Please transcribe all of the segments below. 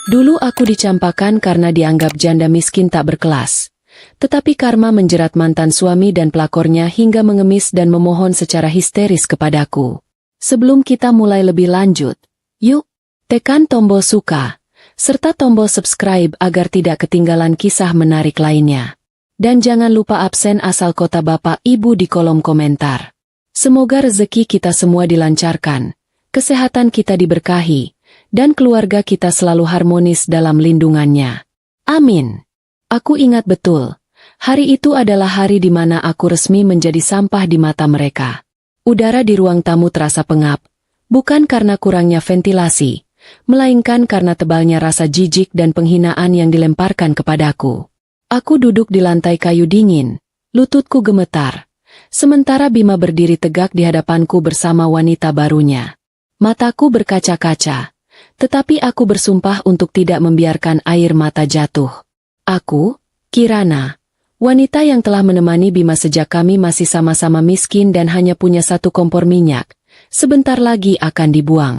Dulu aku dicampakan karena dianggap janda miskin tak berkelas. Tetapi karma menjerat mantan suami dan pelakornya hingga mengemis dan memohon secara histeris kepadaku. Sebelum kita mulai lebih lanjut, yuk, tekan tombol suka, serta tombol subscribe agar tidak ketinggalan kisah menarik lainnya. Dan jangan lupa absen asal kota Bapak Ibu di kolom komentar. Semoga rezeki kita semua dilancarkan, kesehatan kita diberkahi, dan keluarga kita selalu harmonis dalam lindungannya. Amin. Aku ingat betul, hari itu adalah hari di mana aku resmi menjadi sampah di mata mereka. Udara di ruang tamu terasa pengap, bukan karena kurangnya ventilasi, melainkan karena tebalnya rasa jijik dan penghinaan yang dilemparkan kepadaku. Aku duduk di lantai kayu dingin, lututku gemetar, sementara Bima berdiri tegak di hadapanku bersama wanita barunya. Mataku berkaca-kaca, tetapi aku bersumpah untuk tidak membiarkan air mata jatuh. Aku, Kirana, wanita yang telah menemani Bima sejak kami masih sama-sama miskin dan hanya punya satu kompor minyak, sebentar lagi akan dibuang.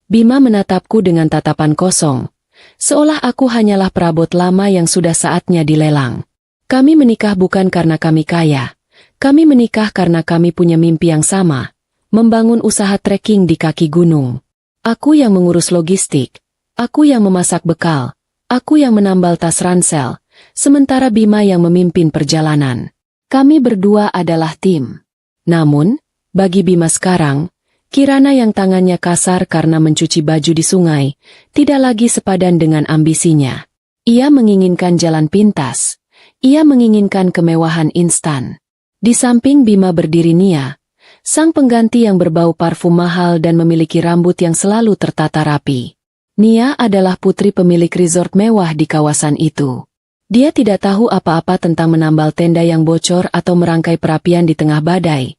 Bima menatapku dengan tatapan kosong, seolah aku hanyalah perabot lama yang sudah saatnya dilelang. Kami menikah bukan karena kami kaya, kami menikah karena kami punya mimpi yang sama, membangun usaha trekking di kaki gunung. Aku yang mengurus logistik, aku yang memasak bekal, aku yang menambal tas ransel, sementara Bima yang memimpin perjalanan. Kami berdua adalah tim. Namun, bagi Bima sekarang, Kirana yang tangannya kasar karena mencuci baju di sungai, tidak lagi sepadan dengan ambisinya. Ia menginginkan jalan pintas, ia menginginkan kemewahan instan. Di samping Bima berdiri Nia, sang pengganti yang berbau parfum mahal dan memiliki rambut yang selalu tertata rapi. Nia adalah putri pemilik resort mewah di kawasan itu. Dia tidak tahu apa-apa tentang menambal tenda yang bocor atau merangkai perapian di tengah badai,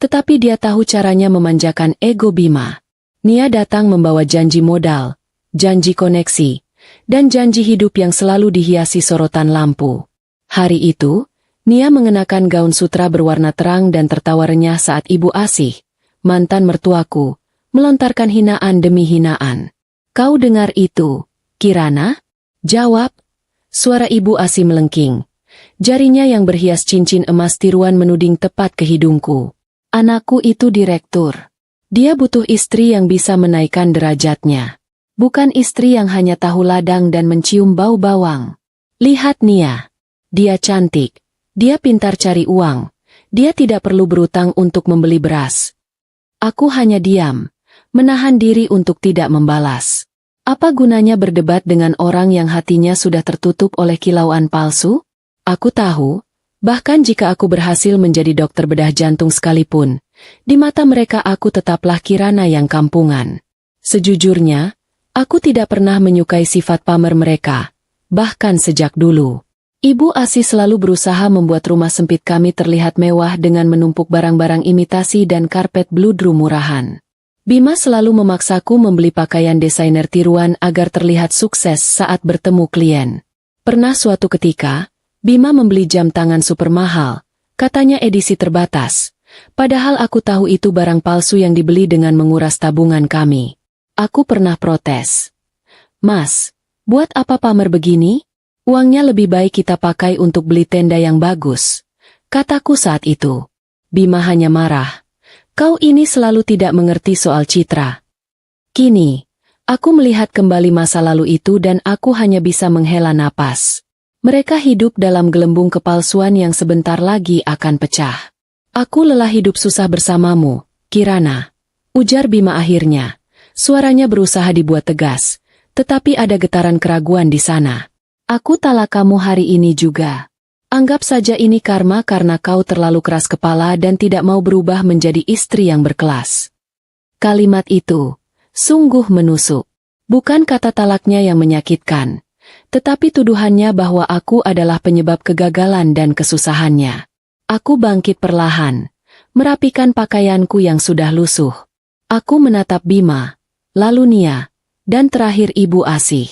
tetapi dia tahu caranya memanjakan ego Bima. Nia datang membawa janji modal, janji koneksi, dan janji hidup yang selalu dihiasi sorotan lampu. Hari itu, Nia mengenakan gaun sutra berwarna terang dan tertawa renyah saat Ibu Asih, mantan mertuaku, melontarkan hinaan demi hinaan. "Kau dengar itu, Kirana?" Jawab. Suara Ibu Asih melengking. Jarinya yang berhias cincin emas tiruan menuding tepat ke hidungku. "Anakku itu direktur. Dia butuh istri yang bisa menaikkan derajatnya. Bukan istri yang hanya tahu ladang dan mencium bau bawang. Lihat Nia. Dia cantik. Dia pintar cari uang. Dia tidak perlu berutang untuk membeli beras." Aku hanya diam, menahan diri untuk tidak membalas. Apa gunanya berdebat dengan orang yang hatinya sudah tertutup oleh kilauan palsu? Aku tahu, bahkan jika aku berhasil menjadi dokter bedah jantung sekalipun, di mata mereka aku tetaplah Kirana yang kampungan. Sejujurnya, aku tidak pernah menyukai sifat pamer mereka, bahkan sejak dulu. Ibu Asih selalu berusaha membuat rumah sempit kami terlihat mewah dengan menumpuk barang-barang imitasi dan karpet bludru murahan. Bima selalu memaksaku membeli pakaian desainer tiruan agar terlihat sukses saat bertemu klien. Pernah suatu ketika, Bima membeli jam tangan super mahal, katanya edisi terbatas, padahal aku tahu itu barang palsu yang dibeli dengan menguras tabungan kami. Aku pernah protes. "Mas, buat apa pamer begini? Uangnya lebih baik kita pakai untuk beli tenda yang bagus," kataku saat itu. Bima hanya marah. "Kau ini selalu tidak mengerti soal citra." Kini, aku melihat kembali masa lalu itu dan aku hanya bisa menghela napas. Mereka hidup dalam gelembung kepalsuan yang sebentar lagi akan pecah. "Aku lelah hidup susah bersamamu, Kirana," ujar Bima akhirnya. Suaranya berusaha dibuat tegas, tetapi ada getaran keraguan di sana. "Aku talak kamu hari ini juga. Anggap saja ini karma karena kau terlalu keras kepala dan tidak mau berubah menjadi istri yang berkelas." Kalimat itu sungguh menusuk. Bukan kata talaknya yang menyakitkan, tetapi tuduhannya bahwa aku adalah penyebab kegagalan dan kesusahannya. Aku bangkit perlahan, merapikan pakaianku yang sudah lusuh. Aku menatap Bima, lalu Nia, dan terakhir Ibu Asih.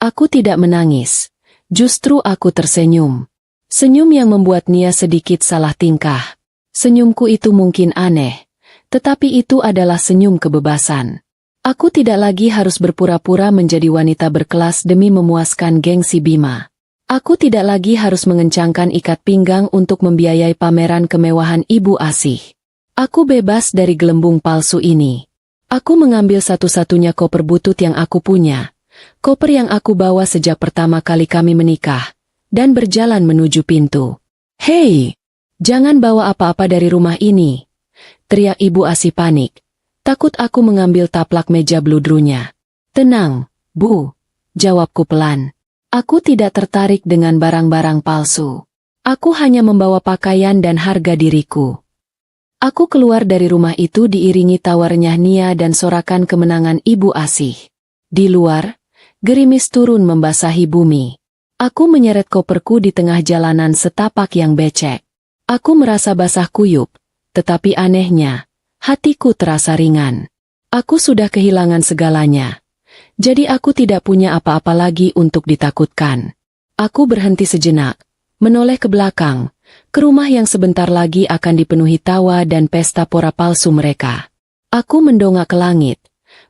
Aku tidak menangis. Justru aku tersenyum. Senyum yang membuat Nia sedikit salah tingkah. Senyumku itu mungkin aneh, tetapi itu adalah senyum kebebasan. Aku tidak lagi harus berpura-pura menjadi wanita berkelas demi memuaskan gengsi Bima. Aku tidak lagi harus mengencangkan ikat pinggang untuk membiayai pameran kemewahan ibu asih. Aku bebas dari gelembung palsu ini. Aku mengambil satu-satunya koper butut yang aku punya, koper yang aku bawa sejak pertama kali kami menikah, dan berjalan menuju pintu. "Hei, jangan bawa apa-apa dari rumah ini!" teriak ibu asih panik. Takut aku mengambil taplak meja bludrunya. "Tenang, Bu," jawabku pelan. "Aku tidak tertarik dengan barang-barang palsu. Aku hanya membawa pakaian dan harga diriku." Aku keluar dari rumah itu diiringi tawarnya Nia dan sorakan kemenangan ibu asih. Di luar, gerimis turun membasahi bumi. Aku menyeret koperku di tengah jalanan setapak yang becek. Aku merasa basah kuyup, tetapi anehnya, hatiku terasa ringan. Aku sudah kehilangan segalanya. Jadi aku tidak punya apa-apa lagi untuk ditakutkan. Aku berhenti sejenak, menoleh ke belakang, ke rumah yang sebentar lagi akan dipenuhi tawa dan pesta pora palsu mereka. Aku mendongak ke langit,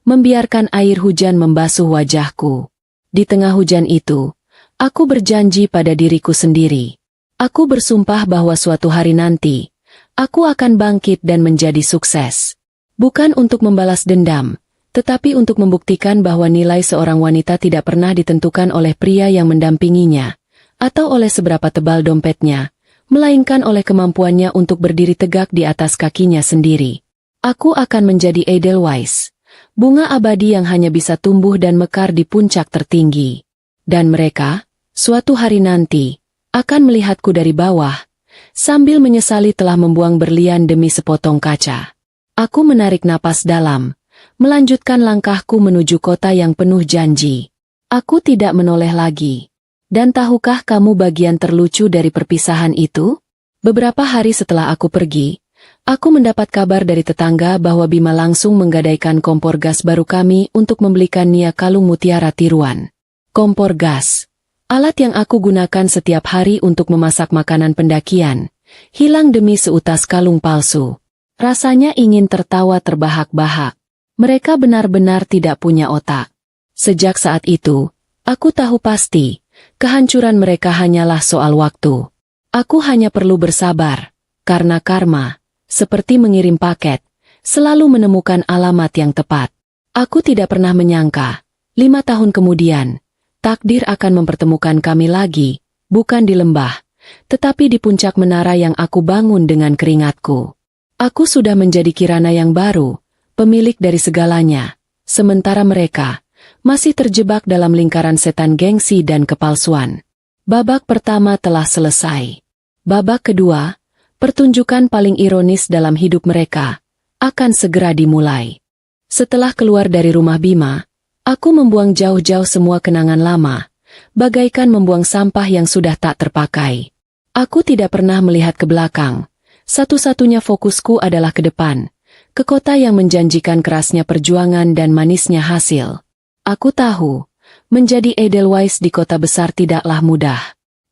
membiarkan air hujan membasuh wajahku. Di tengah hujan itu, aku berjanji pada diriku sendiri. Aku bersumpah bahwa suatu hari nanti, aku akan bangkit dan menjadi sukses. Bukan untuk membalas dendam, tetapi untuk membuktikan bahwa nilai seorang wanita tidak pernah ditentukan oleh pria yang mendampinginya, atau oleh seberapa tebal dompetnya, melainkan oleh kemampuannya untuk berdiri tegak di atas kakinya sendiri. Aku akan menjadi Edelweiss, bunga abadi yang hanya bisa tumbuh dan mekar di puncak tertinggi. Dan mereka, suatu hari nanti, akan melihatku dari bawah, sambil menyesali telah membuang berlian demi sepotong kaca. Aku menarik napas dalam, melanjutkan langkahku menuju kota yang penuh janji. Aku tidak menoleh lagi. Dan tahukah kamu bagian terlucu dari perpisahan itu? Beberapa hari setelah aku pergi, aku mendapat kabar dari tetangga bahwa Bima langsung menggadaikan kompor gas baru kami untuk membelikan Nia kalung mutiara tiruan. Kompor gas, alat yang aku gunakan setiap hari untuk memasak makanan pendakian, hilang demi seutas kalung palsu. Rasanya ingin tertawa terbahak-bahak. Mereka benar-benar tidak punya otak. Sejak saat itu, aku tahu pasti, kehancuran mereka hanyalah soal waktu. Aku hanya perlu bersabar, karena karma, seperti mengirim paket, selalu menemukan alamat yang tepat. Aku tidak pernah menyangka, 5 tahun kemudian, takdir akan mempertemukan kami lagi, bukan di lembah, tetapi di puncak menara yang aku bangun dengan keringatku. Aku sudah menjadi Kirana yang baru, pemilik dari segalanya, sementara mereka masih terjebak dalam lingkaran setan gengsi dan kepalsuan. Babak pertama telah selesai. Babak kedua, pertunjukan paling ironis dalam hidup mereka, akan segera dimulai. Setelah keluar dari rumah Bima, aku membuang jauh-jauh semua kenangan lama, bagaikan membuang sampah yang sudah tak terpakai. Aku tidak pernah melihat ke belakang. Satu-satunya fokusku adalah ke depan, ke kota yang menjanjikan kerasnya perjuangan dan manisnya hasil. Aku tahu, menjadi Edelweiss di kota besar tidaklah mudah.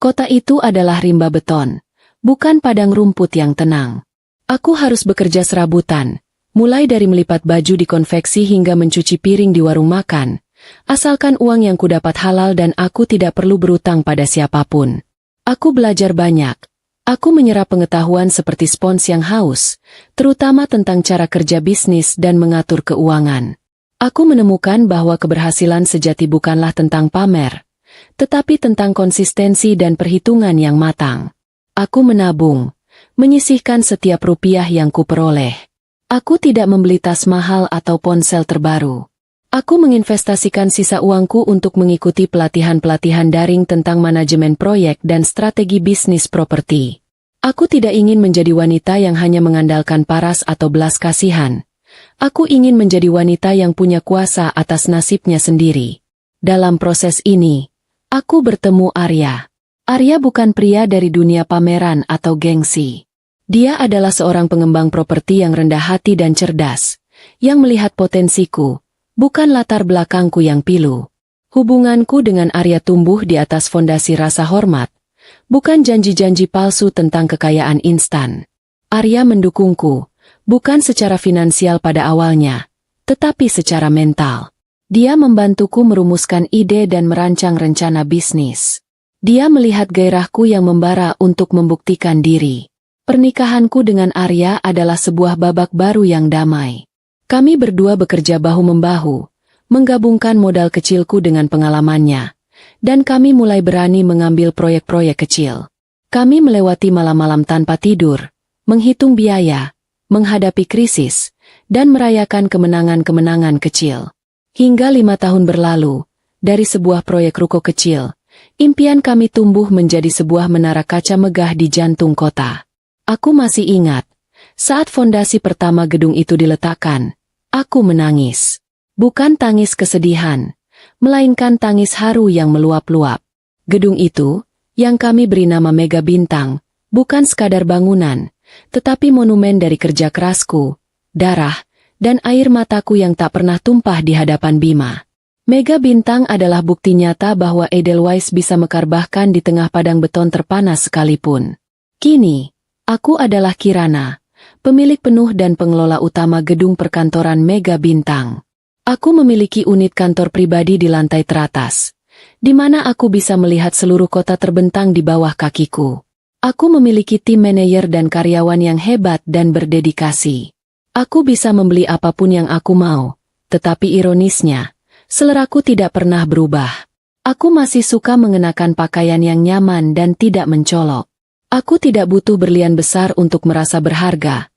Kota itu adalah rimba beton, bukan padang rumput yang tenang. Aku harus bekerja serabutan, mulai dari melipat baju di konveksi hingga mencuci piring di warung makan, asalkan uang yang kudapat halal dan aku tidak perlu berutang pada siapapun. Aku belajar banyak. Aku menyerap pengetahuan seperti spons yang haus, terutama tentang cara kerja bisnis dan mengatur keuangan. Aku menemukan bahwa keberhasilan sejati bukanlah tentang pamer, tetapi tentang konsistensi dan perhitungan yang matang. Aku menabung, menyisihkan setiap rupiah yang kuperoleh. Aku tidak membeli tas mahal atau ponsel terbaru. Aku menginvestasikan sisa uangku untuk mengikuti pelatihan-pelatihan daring tentang manajemen proyek dan strategi bisnis properti. Aku tidak ingin menjadi wanita yang hanya mengandalkan paras atau belas kasihan. Aku ingin menjadi wanita yang punya kuasa atas nasibnya sendiri. Dalam proses ini, aku bertemu Arya. Arya bukan pria dari dunia pameran atau gengsi. Dia adalah seorang pengembang properti yang rendah hati dan cerdas, yang melihat potensiku, bukan latar belakangku yang pilu. Hubunganku dengan Arya tumbuh di atas fondasi rasa hormat, bukan janji-janji palsu tentang kekayaan instan. Arya mendukungku, bukan secara finansial pada awalnya, tetapi secara mental. Dia membantuku merumuskan ide dan merancang rencana bisnis. Dia melihat gairahku yang membara untuk membuktikan diri. Pernikahanku dengan Arya adalah sebuah babak baru yang damai. Kami berdua bekerja bahu-membahu, menggabungkan modal kecilku dengan pengalamannya, dan kami mulai berani mengambil proyek-proyek kecil. Kami melewati malam-malam tanpa tidur, menghitung biaya, menghadapi krisis, dan merayakan kemenangan-kemenangan kecil. Hingga 5 tahun berlalu, dari sebuah proyek ruko kecil, impian kami tumbuh menjadi sebuah menara kaca megah di jantung kota. Aku masih ingat, saat fondasi pertama gedung itu diletakkan, aku menangis. Bukan tangis kesedihan, melainkan tangis haru yang meluap-luap. Gedung itu, yang kami beri nama Mega Bintang, bukan sekadar bangunan, tetapi monumen dari kerja kerasku, darah, dan air mataku yang tak pernah tumpah di hadapan Bima. Mega Bintang adalah bukti nyata bahwa Edelweiss bisa mekar bahkan di tengah padang beton terpanas sekalipun. Kini, aku adalah Kirana, pemilik penuh dan pengelola utama gedung perkantoran Mega Bintang. Aku memiliki unit kantor pribadi di lantai teratas, di mana aku bisa melihat seluruh kota terbentang di bawah kakiku. Aku memiliki tim manajer dan karyawan yang hebat dan berdedikasi. Aku bisa membeli apapun yang aku mau, tetapi ironisnya, seleraku tidak pernah berubah. Aku masih suka mengenakan pakaian yang nyaman dan tidak mencolok. Aku tidak butuh berlian besar untuk merasa berharga,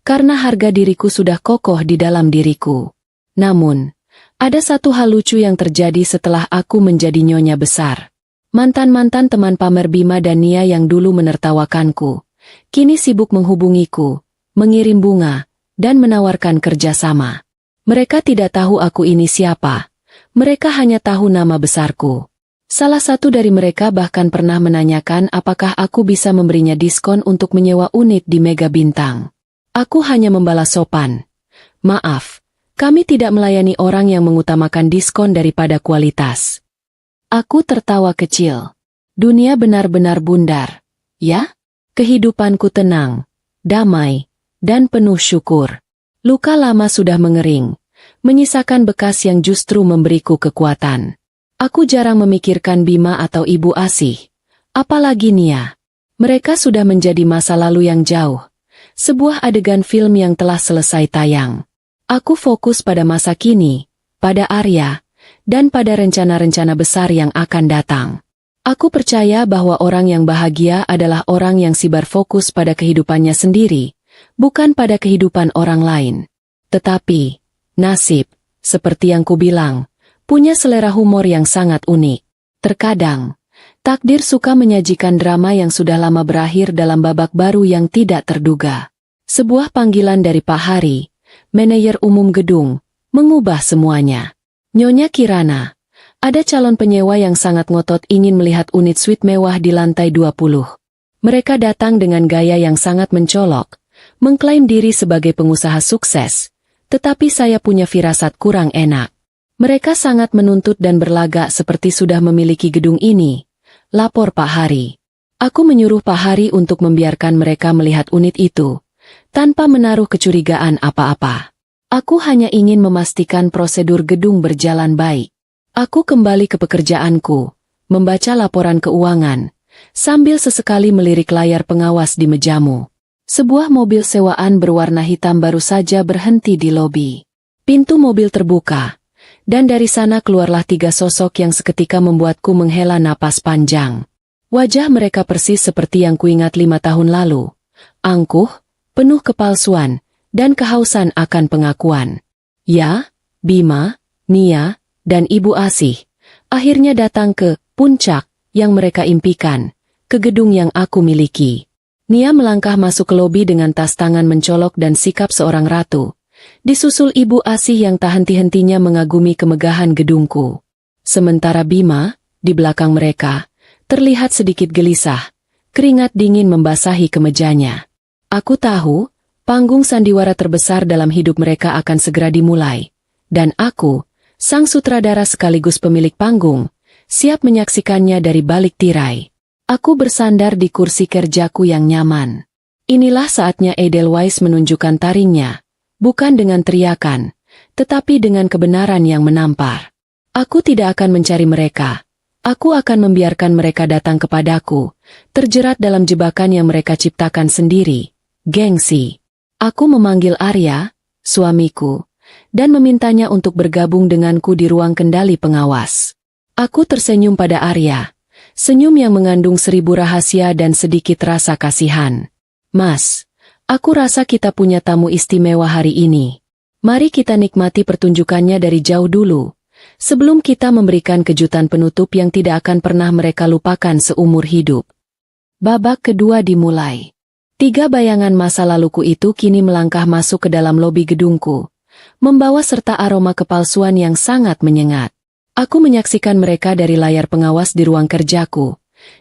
karena harga diriku sudah kokoh di dalam diriku. Namun, ada satu hal lucu yang terjadi setelah aku menjadi nyonya besar. Mantan-mantan teman pamer Bima dan Nia yang dulu menertawakanku, kini sibuk menghubungiku, mengirim bunga, dan menawarkan kerjasama. Mereka tidak tahu aku ini siapa. Mereka hanya tahu nama besarku. Salah satu dari mereka bahkan pernah menanyakan apakah aku bisa memberinya diskon untuk menyewa unit di Mega Bintang. Aku hanya membalas sopan. Maaf, kami tidak melayani orang yang mengutamakan diskon daripada kualitas. Aku tertawa kecil. Dunia benar-benar bundar. Ya? Kehidupanku tenang, damai, dan penuh syukur. Luka lama sudah mengering, menyisakan bekas yang justru memberiku kekuatan. Aku jarang memikirkan Bima atau Ibu Asih, apalagi Nia. Mereka sudah menjadi masa lalu yang jauh, sebuah adegan film yang telah selesai tayang. Aku fokus pada masa kini, pada Arya, dan pada rencana-rencana besar yang akan datang. Aku percaya bahwa orang yang bahagia adalah orang yang sibar fokus pada kehidupannya sendiri, bukan pada kehidupan orang lain. Tetapi, nasib, seperti yang kubilang, punya selera humor yang sangat unik. Terkadang, takdir suka menyajikan drama yang sudah lama berakhir dalam babak baru yang tidak terduga. Sebuah panggilan dari Pak Hari, manajer umum gedung, mengubah semuanya. Nyonya Kirana, ada calon penyewa yang sangat ngotot ingin melihat unit suite mewah di lantai 20. Mereka datang dengan gaya yang sangat mencolok, mengklaim diri sebagai pengusaha sukses, tetapi saya punya firasat kurang enak. Mereka sangat menuntut dan berlagak seperti sudah memiliki gedung ini, lapor Pak Hari. Aku menyuruh Pak Hari untuk membiarkan mereka melihat unit itu, tanpa menaruh kecurigaan apa-apa. Aku hanya ingin memastikan prosedur gedung berjalan baik. Aku kembali ke pekerjaanku, membaca laporan keuangan, sambil sesekali melirik layar pengawas di mejamu. Sebuah mobil sewaan berwarna hitam baru saja berhenti di lobi. Pintu mobil terbuka, dan dari sana keluarlah 3 sosok yang seketika membuatku menghela napas panjang. Wajah mereka persis seperti yang kuingat 5 tahun lalu. Angkuh, penuh kepalsuan, dan kehausan akan pengakuan. Ya, Bima, Nia, dan Ibu Asih akhirnya datang ke puncak yang mereka impikan, ke gedung yang aku miliki. Nia melangkah masuk ke lobi dengan tas tangan mencolok dan sikap seorang ratu, disusul Ibu Asih yang tak henti-hentinya mengagumi kemegahan gedungku. Sementara Bima, di belakang mereka, terlihat sedikit gelisah, keringat dingin membasahi kemejanya. Aku tahu, panggung sandiwara terbesar dalam hidup mereka akan segera dimulai, dan aku, sang sutradara sekaligus pemilik panggung, siap menyaksikannya dari balik tirai. Aku bersandar di kursi kerjaku yang nyaman. Inilah saatnya Edelweiss menunjukkan taringnya, bukan dengan teriakan, tetapi dengan kebenaran yang menampar. Aku tidak akan mencari mereka. Aku akan membiarkan mereka datang kepadaku, terjerat dalam jebakan yang mereka ciptakan sendiri. Gengsi. Aku memanggil Arya, suamiku, dan memintanya untuk bergabung denganku di ruang kendali pengawas. Aku tersenyum pada Arya, senyum yang mengandung 1000 rahasia dan sedikit rasa kasihan. Mas, aku rasa kita punya tamu istimewa hari ini. Mari kita nikmati pertunjukannya dari jauh dulu, sebelum kita memberikan kejutan penutup yang tidak akan pernah mereka lupakan seumur hidup. Babak kedua dimulai. 3 bayangan masa laluku itu kini melangkah masuk ke dalam lobi gedungku, membawa serta aroma kepalsuan yang sangat menyengat. Aku menyaksikan mereka dari layar pengawas di ruang kerjaku,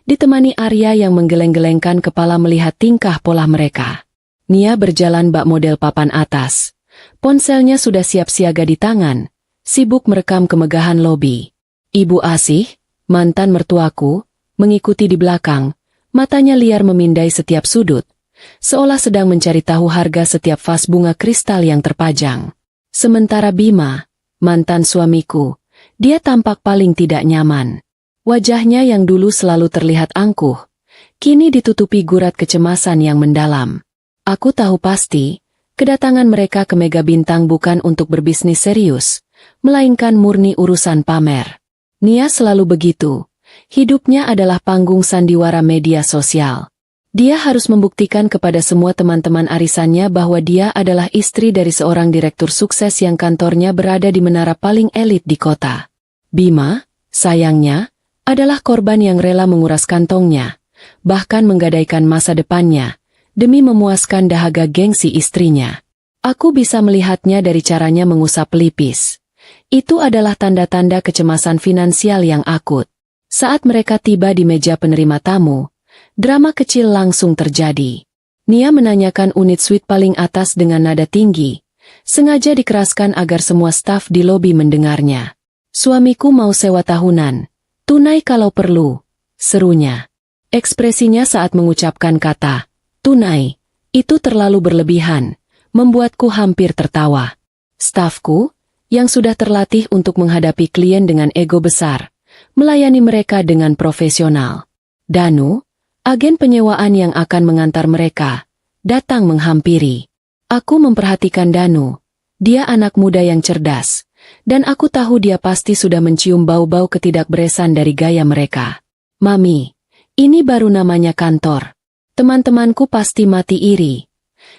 ditemani Arya yang menggeleng-gelengkan kepala melihat tingkah pola mereka. Nia berjalan bak model papan atas. Ponselnya sudah siap siaga di tangan, sibuk merekam kemegahan lobi. Ibu Asih, mantan mertuaku, mengikuti di belakang, matanya liar memindai setiap sudut, seolah sedang mencari tahu harga setiap vas bunga kristal yang terpajang. Sementara Bima, mantan suamiku, dia tampak paling tidak nyaman. Wajahnya yang dulu selalu terlihat angkuh, kini ditutupi gurat kecemasan yang mendalam. Aku tahu pasti, kedatangan mereka ke Mega Bintang bukan untuk berbisnis serius, melainkan murni urusan pamer. Nia selalu begitu, hidupnya adalah panggung sandiwara media sosial. Dia harus membuktikan kepada semua teman-teman arisannya bahwa dia adalah istri dari seorang direktur sukses yang kantornya berada di menara paling elit di kota. Bima, sayangnya, adalah korban yang rela menguras kantongnya, bahkan menggadaikan masa depannya, demi memuaskan dahaga gengsi istrinya. Aku bisa melihatnya dari caranya mengusap pelipis. Itu adalah tanda-tanda kecemasan finansial yang akut. Saat mereka tiba di meja penerima tamu, drama kecil langsung terjadi. Nia menanyakan unit suite paling atas dengan nada tinggi, sengaja dikeraskan agar semua staf di lobi mendengarnya. Suamiku mau sewa tahunan, tunai kalau perlu, serunya. Ekspresinya saat mengucapkan kata, tunai, itu terlalu berlebihan, membuatku hampir tertawa. Stafku, yang sudah terlatih untuk menghadapi klien dengan ego besar, melayani mereka dengan profesional. Danu, agen penyewaan yang akan mengantar mereka, datang menghampiri. Aku memperhatikan Danu. Dia anak muda yang cerdas, dan aku tahu dia pasti sudah mencium bau-bau ketidakberesan dari gaya mereka. Mami, ini baru namanya kantor. Teman-temanku pasti mati iri.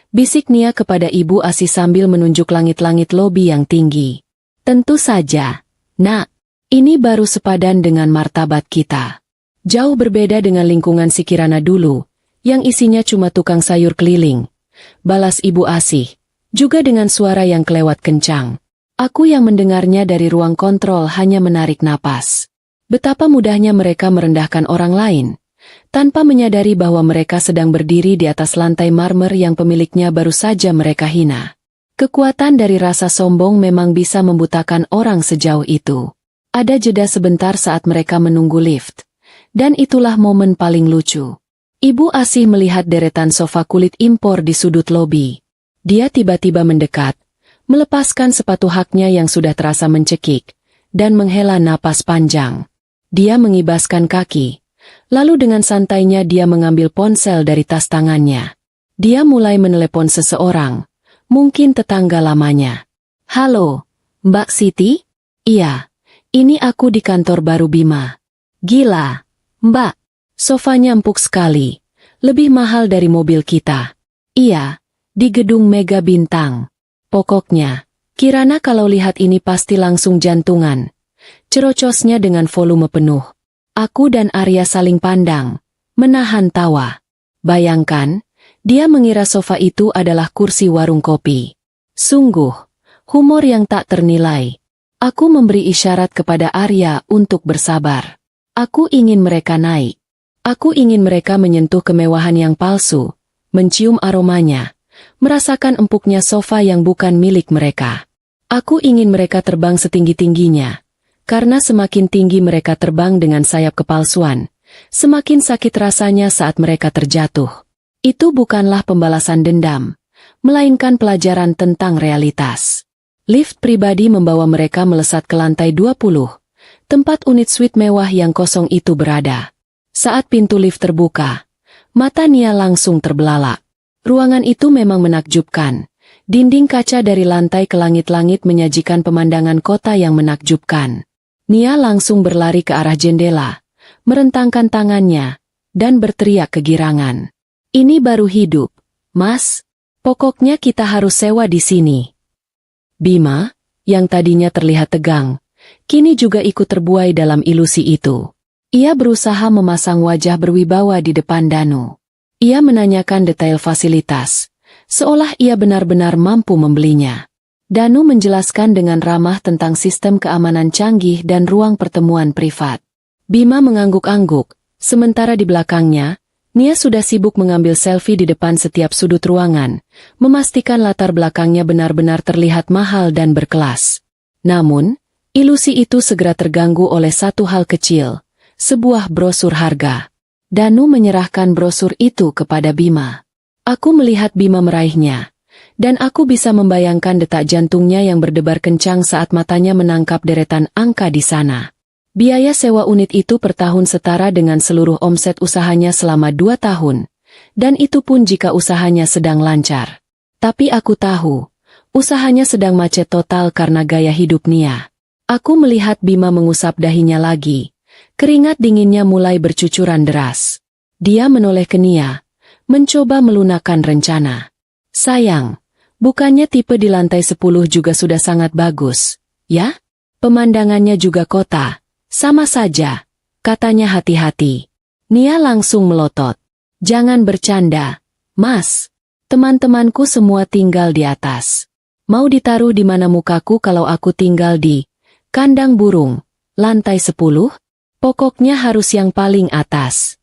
Bisik Nia kepada Ibu Asih sambil menunjuk langit-langit lobi yang tinggi. Tentu saja, Nak, ini baru sepadan dengan martabat kita. Jauh berbeda dengan lingkungan si Kirana dulu, yang isinya cuma tukang sayur keliling. Balas Ibu Asih, juga dengan suara yang kelewat kencang. Aku yang mendengarnya dari ruang kontrol hanya menarik napas. Betapa mudahnya mereka merendahkan orang lain, tanpa menyadari bahwa mereka sedang berdiri di atas lantai marmer yang pemiliknya baru saja mereka hina. Kekuatan dari rasa sombong memang bisa membutakan orang sejauh itu. Ada jeda sebentar saat mereka menunggu lift. Dan itulah momen paling lucu. Ibu Asih melihat deretan sofa kulit impor di sudut lobi. Dia tiba-tiba mendekat, melepaskan sepatu haknya yang sudah terasa mencekik, dan menghela napas panjang. Dia mengibaskan kaki, lalu dengan santainya dia mengambil ponsel dari tas tangannya. Dia mulai menelepon seseorang, mungkin tetangga lamanya. Halo, Mbak Siti? Iya, ini aku di kantor baru Bima. Gila, Mbak, sofanya empuk sekali, lebih mahal dari mobil kita. Iya, di gedung Mega Bintang. Pokoknya, Kirana kalau lihat ini pasti langsung jantungan. Cerocosnya dengan volume penuh. Aku dan Arya saling pandang, menahan tawa. Bayangkan, dia mengira sofa itu adalah kursi warung kopi. Sungguh, humor yang tak ternilai. Aku memberi isyarat kepada Arya untuk bersabar. Aku ingin mereka naik. Aku ingin mereka menyentuh kemewahan yang palsu, mencium aromanya, merasakan empuknya sofa yang bukan milik mereka. Aku ingin mereka terbang setinggi-tingginya, karena semakin tinggi mereka terbang dengan sayap kepalsuan, semakin sakit rasanya saat mereka terjatuh. Itu bukanlah pembalasan dendam, melainkan pelajaran tentang realitas. Lift pribadi membawa mereka melesat ke lantai 20, tempat unit suite mewah yang kosong itu berada. Saat pintu lift terbuka, mata Nia langsung terbelalak. Ruangan itu memang menakjubkan. Dinding kaca dari lantai ke langit-langit menyajikan pemandangan kota yang menakjubkan. Nia langsung berlari ke arah jendela, merentangkan tangannya, dan berteriak kegirangan. Ini baru hidup, Mas. Pokoknya kita harus sewa di sini. Bima, yang tadinya terlihat tegang, kini juga ikut terbuai dalam ilusi itu. Ia berusaha memasang wajah berwibawa di depan Danu. Ia menanyakan detail fasilitas, seolah ia benar-benar mampu membelinya. Danu menjelaskan dengan ramah tentang sistem keamanan canggih dan ruang pertemuan privat. Bima mengangguk-angguk, sementara di belakangnya, Nia sudah sibuk mengambil selfie di depan setiap sudut ruangan, memastikan latar belakangnya benar-benar terlihat mahal dan berkelas. Namun, ilusi itu segera terganggu oleh satu hal kecil, sebuah brosur harga. Danu menyerahkan brosur itu kepada Bima. Aku melihat Bima meraihnya, dan aku bisa membayangkan detak jantungnya yang berdebar kencang saat matanya menangkap deretan angka di sana. Biaya sewa unit itu per tahun setara dengan seluruh omset usahanya selama 2 tahun, dan itu pun jika usahanya sedang lancar. Tapi aku tahu, usahanya sedang macet total karena gaya hidup Nia. Aku melihat Bima mengusap dahinya lagi, keringat dinginnya mulai bercucuran deras. Dia menoleh ke Nia, mencoba melunakkan rencana. Sayang, bukannya tipe di lantai 10 juga sudah sangat bagus, ya? Pemandangannya juga kota. Sama saja, katanya hati-hati. Nia langsung melotot. Jangan bercanda, Mas. Teman-temanku semua tinggal di atas. Mau ditaruh di mana mukaku kalau aku tinggal di kandang burung, lantai 10? Pokoknya harus yang paling atas.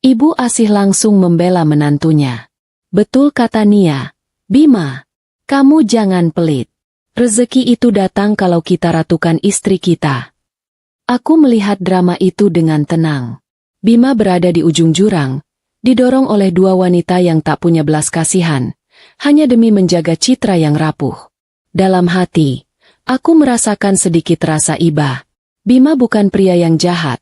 Ibu Asih langsung membela menantunya. Betul kata Nia. Bima, kamu jangan pelit. Rezeki itu datang kalau kita ratukan istri kita. Aku melihat drama itu dengan tenang. Bima berada di ujung jurang, didorong oleh 2 wanita yang tak punya belas kasihan, hanya demi menjaga citra yang rapuh. Dalam hati, aku merasakan sedikit rasa iba. Bima bukan pria yang jahat.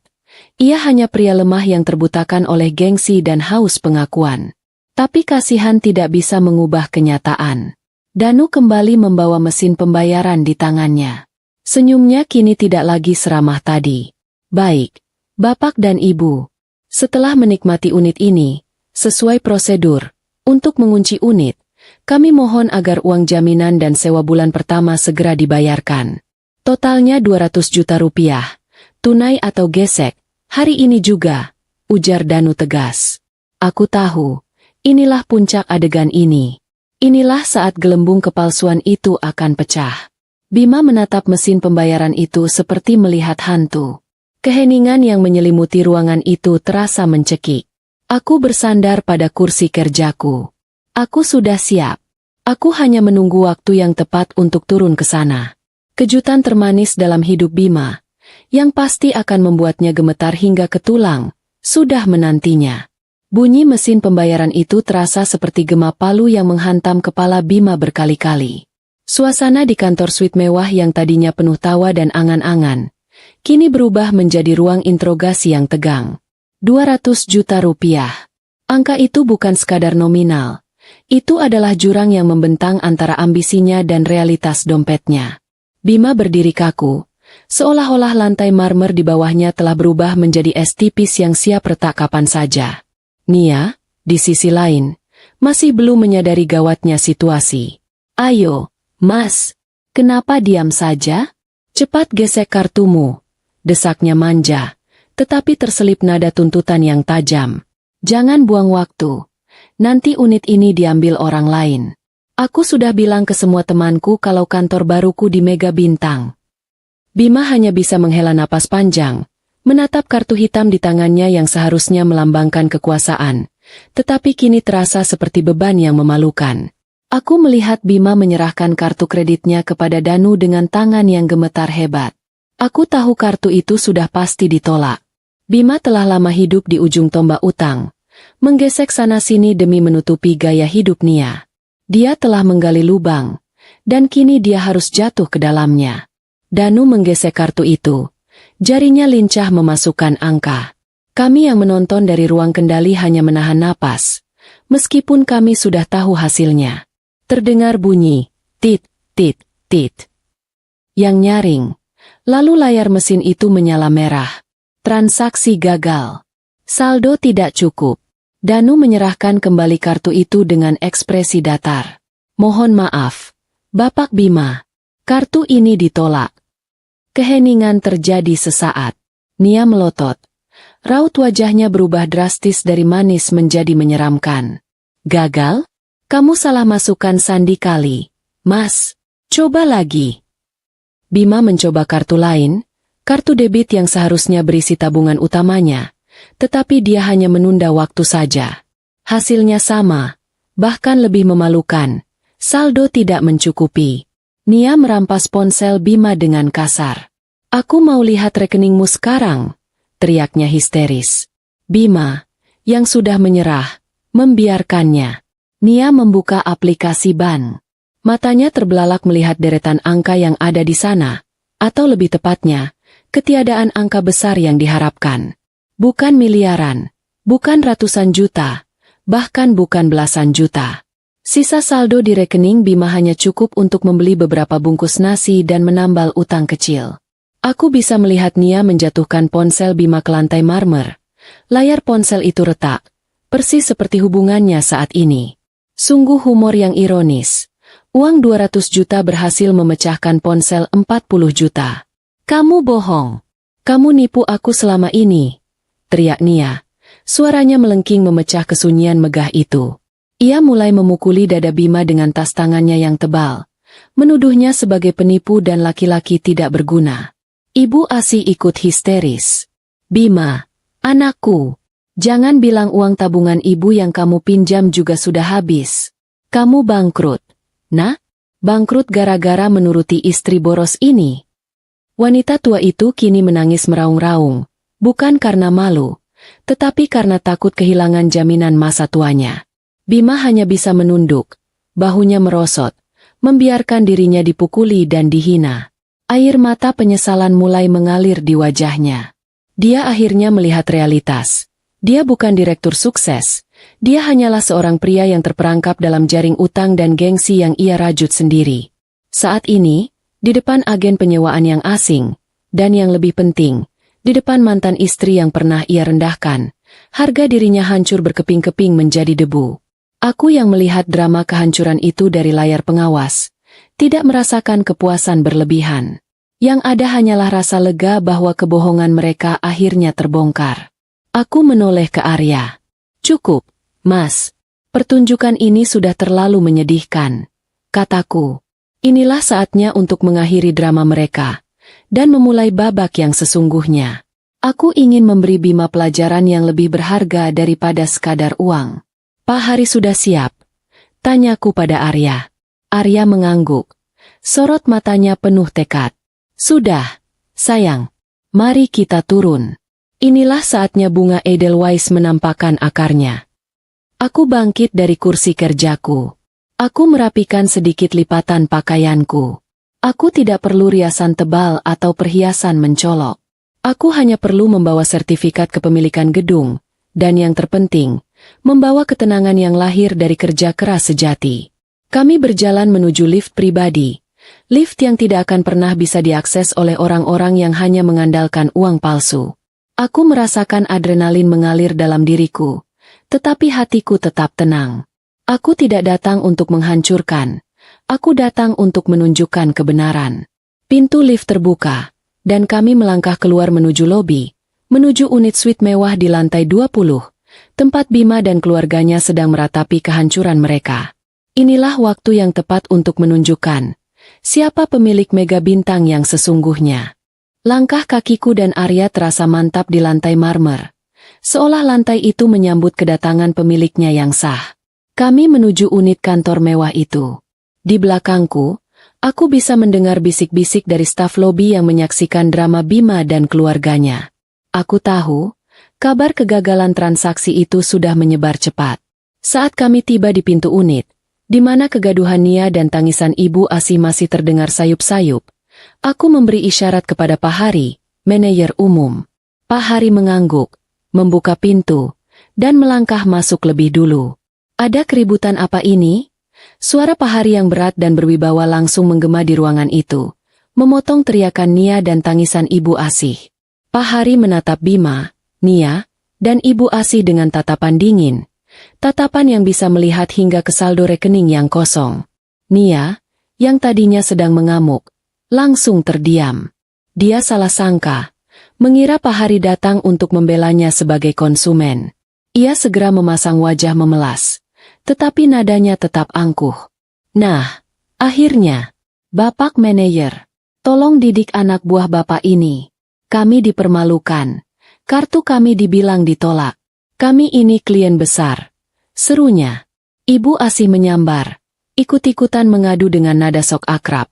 Ia hanya pria lemah yang terbutakan oleh gengsi dan haus pengakuan. Tapi kasihan tidak bisa mengubah kenyataan. Danu kembali membawa mesin pembayaran di tangannya. Senyumnya kini tidak lagi seramah tadi. Baik, Bapak dan Ibu. Setelah menikmati unit ini, sesuai prosedur, untuk mengunci unit, kami mohon agar uang jaminan dan sewa bulan pertama segera dibayarkan. Totalnya 200 juta rupiah, tunai atau gesek, hari ini juga, ujar Danu tegas. Aku tahu, inilah puncak adegan ini. Inilah saat gelembung kepalsuan itu akan pecah. Bima menatap mesin pembayaran itu seperti melihat hantu. Keheningan yang menyelimuti ruangan itu terasa mencekik. Aku bersandar pada kursi kerjaku. Aku sudah siap. Aku hanya menunggu waktu yang tepat untuk turun ke sana. Kejutan termanis dalam hidup Bima, yang pasti akan membuatnya gemetar hingga ke tulang, sudah menantinya. Bunyi mesin pembayaran itu terasa seperti gema palu yang menghantam kepala Bima berkali-kali. Suasana di kantor suite mewah yang tadinya penuh tawa dan angan-angan, kini berubah menjadi ruang interogasi yang tegang. 200 juta rupiah. Angka itu bukan sekadar nominal. Itu adalah jurang yang membentang antara ambisinya dan realitas dompetnya. Bima berdiri kaku, seolah-olah lantai marmer di bawahnya telah berubah menjadi es tipis yang siap retak kapan saja. Nia, di sisi lain, masih belum menyadari gawatnya situasi. Ayo, Mas, kenapa diam saja? Cepat gesek kartumu, desaknya manja, tetapi terselip nada tuntutan yang tajam. Jangan buang waktu, nanti unit ini diambil orang lain. Aku sudah bilang ke semua temanku kalau kantor baruku di Mega Bintang. Bima hanya bisa menghela napas panjang, menatap kartu hitam di tangannya yang seharusnya melambangkan kekuasaan, tetapi kini terasa seperti beban yang memalukan. Aku melihat Bima menyerahkan kartu kreditnya kepada Danu dengan tangan yang gemetar hebat. Aku tahu kartu itu sudah pasti ditolak. Bima telah lama hidup di ujung tombak utang, menggesek sana-sini demi menutupi gaya hidup Nia. Dia telah menggali lubang, Dan kini dia harus jatuh ke dalamnya. Danu menggesek kartu itu. Jarinya lincah memasukkan angka. Kami yang menonton dari ruang kendali hanya menahan napas. Meskipun kami sudah tahu hasilnya. Terdengar bunyi, tit, tit, tit. Yang nyaring. Lalu layar mesin itu menyala merah. Transaksi gagal. Saldo tidak cukup. Danu menyerahkan kembali kartu itu dengan ekspresi datar. Mohon maaf, Bapak Bima. Kartu ini ditolak. Keheningan terjadi sesaat. Nia melotot. Raut wajahnya berubah drastis dari manis menjadi menyeramkan. Gagal? Kamu salah masukkan sandi kali. Mas, coba lagi. Bima mencoba kartu lain, kartu debit yang seharusnya berisi tabungan utamanya, tetapi dia hanya menunda waktu saja. Hasilnya sama, bahkan lebih memalukan. Saldo tidak mencukupi. Nia merampas ponsel Bima dengan kasar. Aku mau lihat rekeningmu sekarang, teriaknya histeris. Bima, yang sudah menyerah, membiarkannya. Nia membuka aplikasi bank. Matanya terbelalak melihat deretan angka yang ada di sana, atau lebih tepatnya, ketiadaan angka besar yang diharapkan. Bukan miliaran, bukan ratusan juta, bahkan bukan belasan juta. Sisa saldo di rekening Bima hanya cukup untuk membeli beberapa bungkus nasi dan menambal utang kecil. Aku bisa melihat Nia menjatuhkan ponsel Bima ke lantai marmer. Layar ponsel itu retak, persis seperti hubungannya saat ini. Sungguh humor yang ironis. Uang 200 juta berhasil memecahkan ponsel 40 juta. Kamu bohong. Kamu nipu aku selama ini, teriak Nia. Suaranya melengking memecah kesunyian megah itu. Ia mulai memukuli dada Bima dengan tas tangannya yang tebal, menuduhnya sebagai penipu dan laki-laki tidak berguna. Ibu Asi ikut histeris. Bima, anakku, jangan bilang uang tabungan ibu yang kamu pinjam juga sudah habis. Kamu bangkrut. Nah, bangkrut gara-gara menuruti istri boros ini. Wanita tua itu kini menangis meraung-raung, bukan karena malu, tetapi karena takut kehilangan jaminan masa tuanya. Bima hanya bisa menunduk, bahunya merosot, membiarkan dirinya dipukuli dan dihina. Air mata penyesalan mulai mengalir di wajahnya. Dia akhirnya melihat realitas. Dia bukan direktur sukses, dia hanyalah seorang pria yang terperangkap dalam jaring utang dan gengsi yang ia rajut sendiri. Saat ini, di depan agen penyewaan yang asing, dan yang lebih penting, di depan mantan istri yang pernah ia rendahkan, harga dirinya hancur berkeping-keping menjadi debu. Aku yang melihat drama kehancuran itu dari layar pengawas, tidak merasakan kepuasan berlebihan. Yang ada hanyalah rasa lega bahwa kebohongan mereka akhirnya terbongkar. Aku menoleh ke Arya. Cukup, Mas. Pertunjukan ini sudah terlalu menyedihkan. Kataku, inilah saatnya untuk mengakhiri drama mereka, dan memulai babak yang sesungguhnya. Aku ingin memberi Bima pelajaran yang lebih berharga daripada sekadar uang. Pak Hari sudah siap? Tanyaku pada Arya. Arya mengangguk. Sorot matanya penuh tekad. Sudah, sayang. Mari kita turun. Inilah saatnya bunga Edelweiss menampakkan akarnya. Aku bangkit dari kursi kerjaku. Aku merapikan sedikit lipatan pakaianku. Aku tidak perlu riasan tebal atau perhiasan mencolok. Aku hanya perlu membawa sertifikat kepemilikan gedung, dan yang terpenting, membawa ketenangan yang lahir dari kerja keras sejati. Kami berjalan menuju lift pribadi. Lift yang tidak akan pernah bisa diakses oleh orang-orang yang hanya mengandalkan uang palsu. Aku merasakan adrenalin mengalir dalam diriku, tetapi hatiku tetap tenang. Aku tidak datang untuk menghancurkan. Aku datang untuk menunjukkan kebenaran. Pintu lift terbuka, dan kami melangkah keluar menuju lobi, menuju unit suite mewah di lantai 20. Tempat Bima dan keluarganya sedang meratapi kehancuran mereka. Inilah waktu yang tepat untuk menunjukkan siapa pemilik mega bintang yang sesungguhnya. Langkah kakiku dan Arya terasa mantap di lantai marmer, seolah lantai itu menyambut kedatangan pemiliknya yang sah. Kami menuju unit kantor mewah itu. Di belakangku, aku bisa mendengar bisik-bisik dari staf lobi yang menyaksikan drama Bima dan keluarganya. Aku tahu, kabar kegagalan transaksi itu sudah menyebar cepat. Saat kami tiba di pintu unit, di mana kegaduhan Nia dan tangisan Ibu Asih masih terdengar sayup-sayup. Aku memberi isyarat kepada Pak Hari, manajer umum. Pak Hari mengangguk, membuka pintu, dan melangkah masuk lebih dulu. Ada keributan apa ini? Suara Pak Hari yang berat dan berwibawa langsung menggema di ruangan itu, memotong teriakan Nia dan tangisan Ibu Asih. Pak Hari menatap Bima, Nia, dan Ibu Asih dengan tatapan dingin. Tatapan yang bisa melihat hingga ke saldo rekening yang kosong. Nia, yang tadinya sedang mengamuk, langsung terdiam. Dia salah sangka, mengira Pak Hari datang untuk membelanya sebagai konsumen. Ia segera memasang wajah memelas, tetapi nadanya tetap angkuh. Nah, akhirnya, Bapak manajer, tolong didik anak buah Bapak ini. Kami dipermalukan, kartu kami dibilang ditolak. Kami ini klien besar. Serunya. Ibu Asih menyambar, ikut-ikutan mengadu dengan nada sok akrab.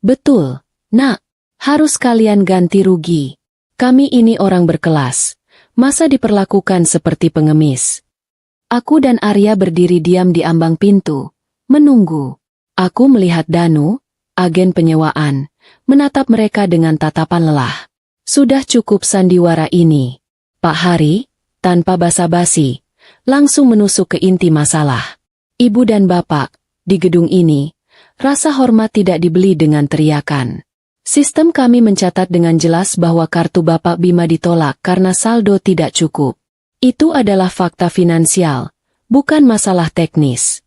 Betul, nak, harus kalian ganti rugi. Kami ini orang berkelas, masa diperlakukan seperti pengemis. Aku dan Arya berdiri diam di ambang pintu, menunggu. Aku melihat Danu, agen penyewaan, menatap mereka dengan tatapan lelah. Sudah cukup sandiwara ini. Pak Hari, tanpa basa-basi, langsung menusuk ke inti masalah. Ibu dan Bapak, di gedung ini, rasa hormat tidak dibeli dengan teriakan. Sistem kami mencatat dengan jelas bahwa kartu Bapak Bima ditolak karena saldo tidak cukup. Itu adalah fakta finansial, bukan masalah teknis.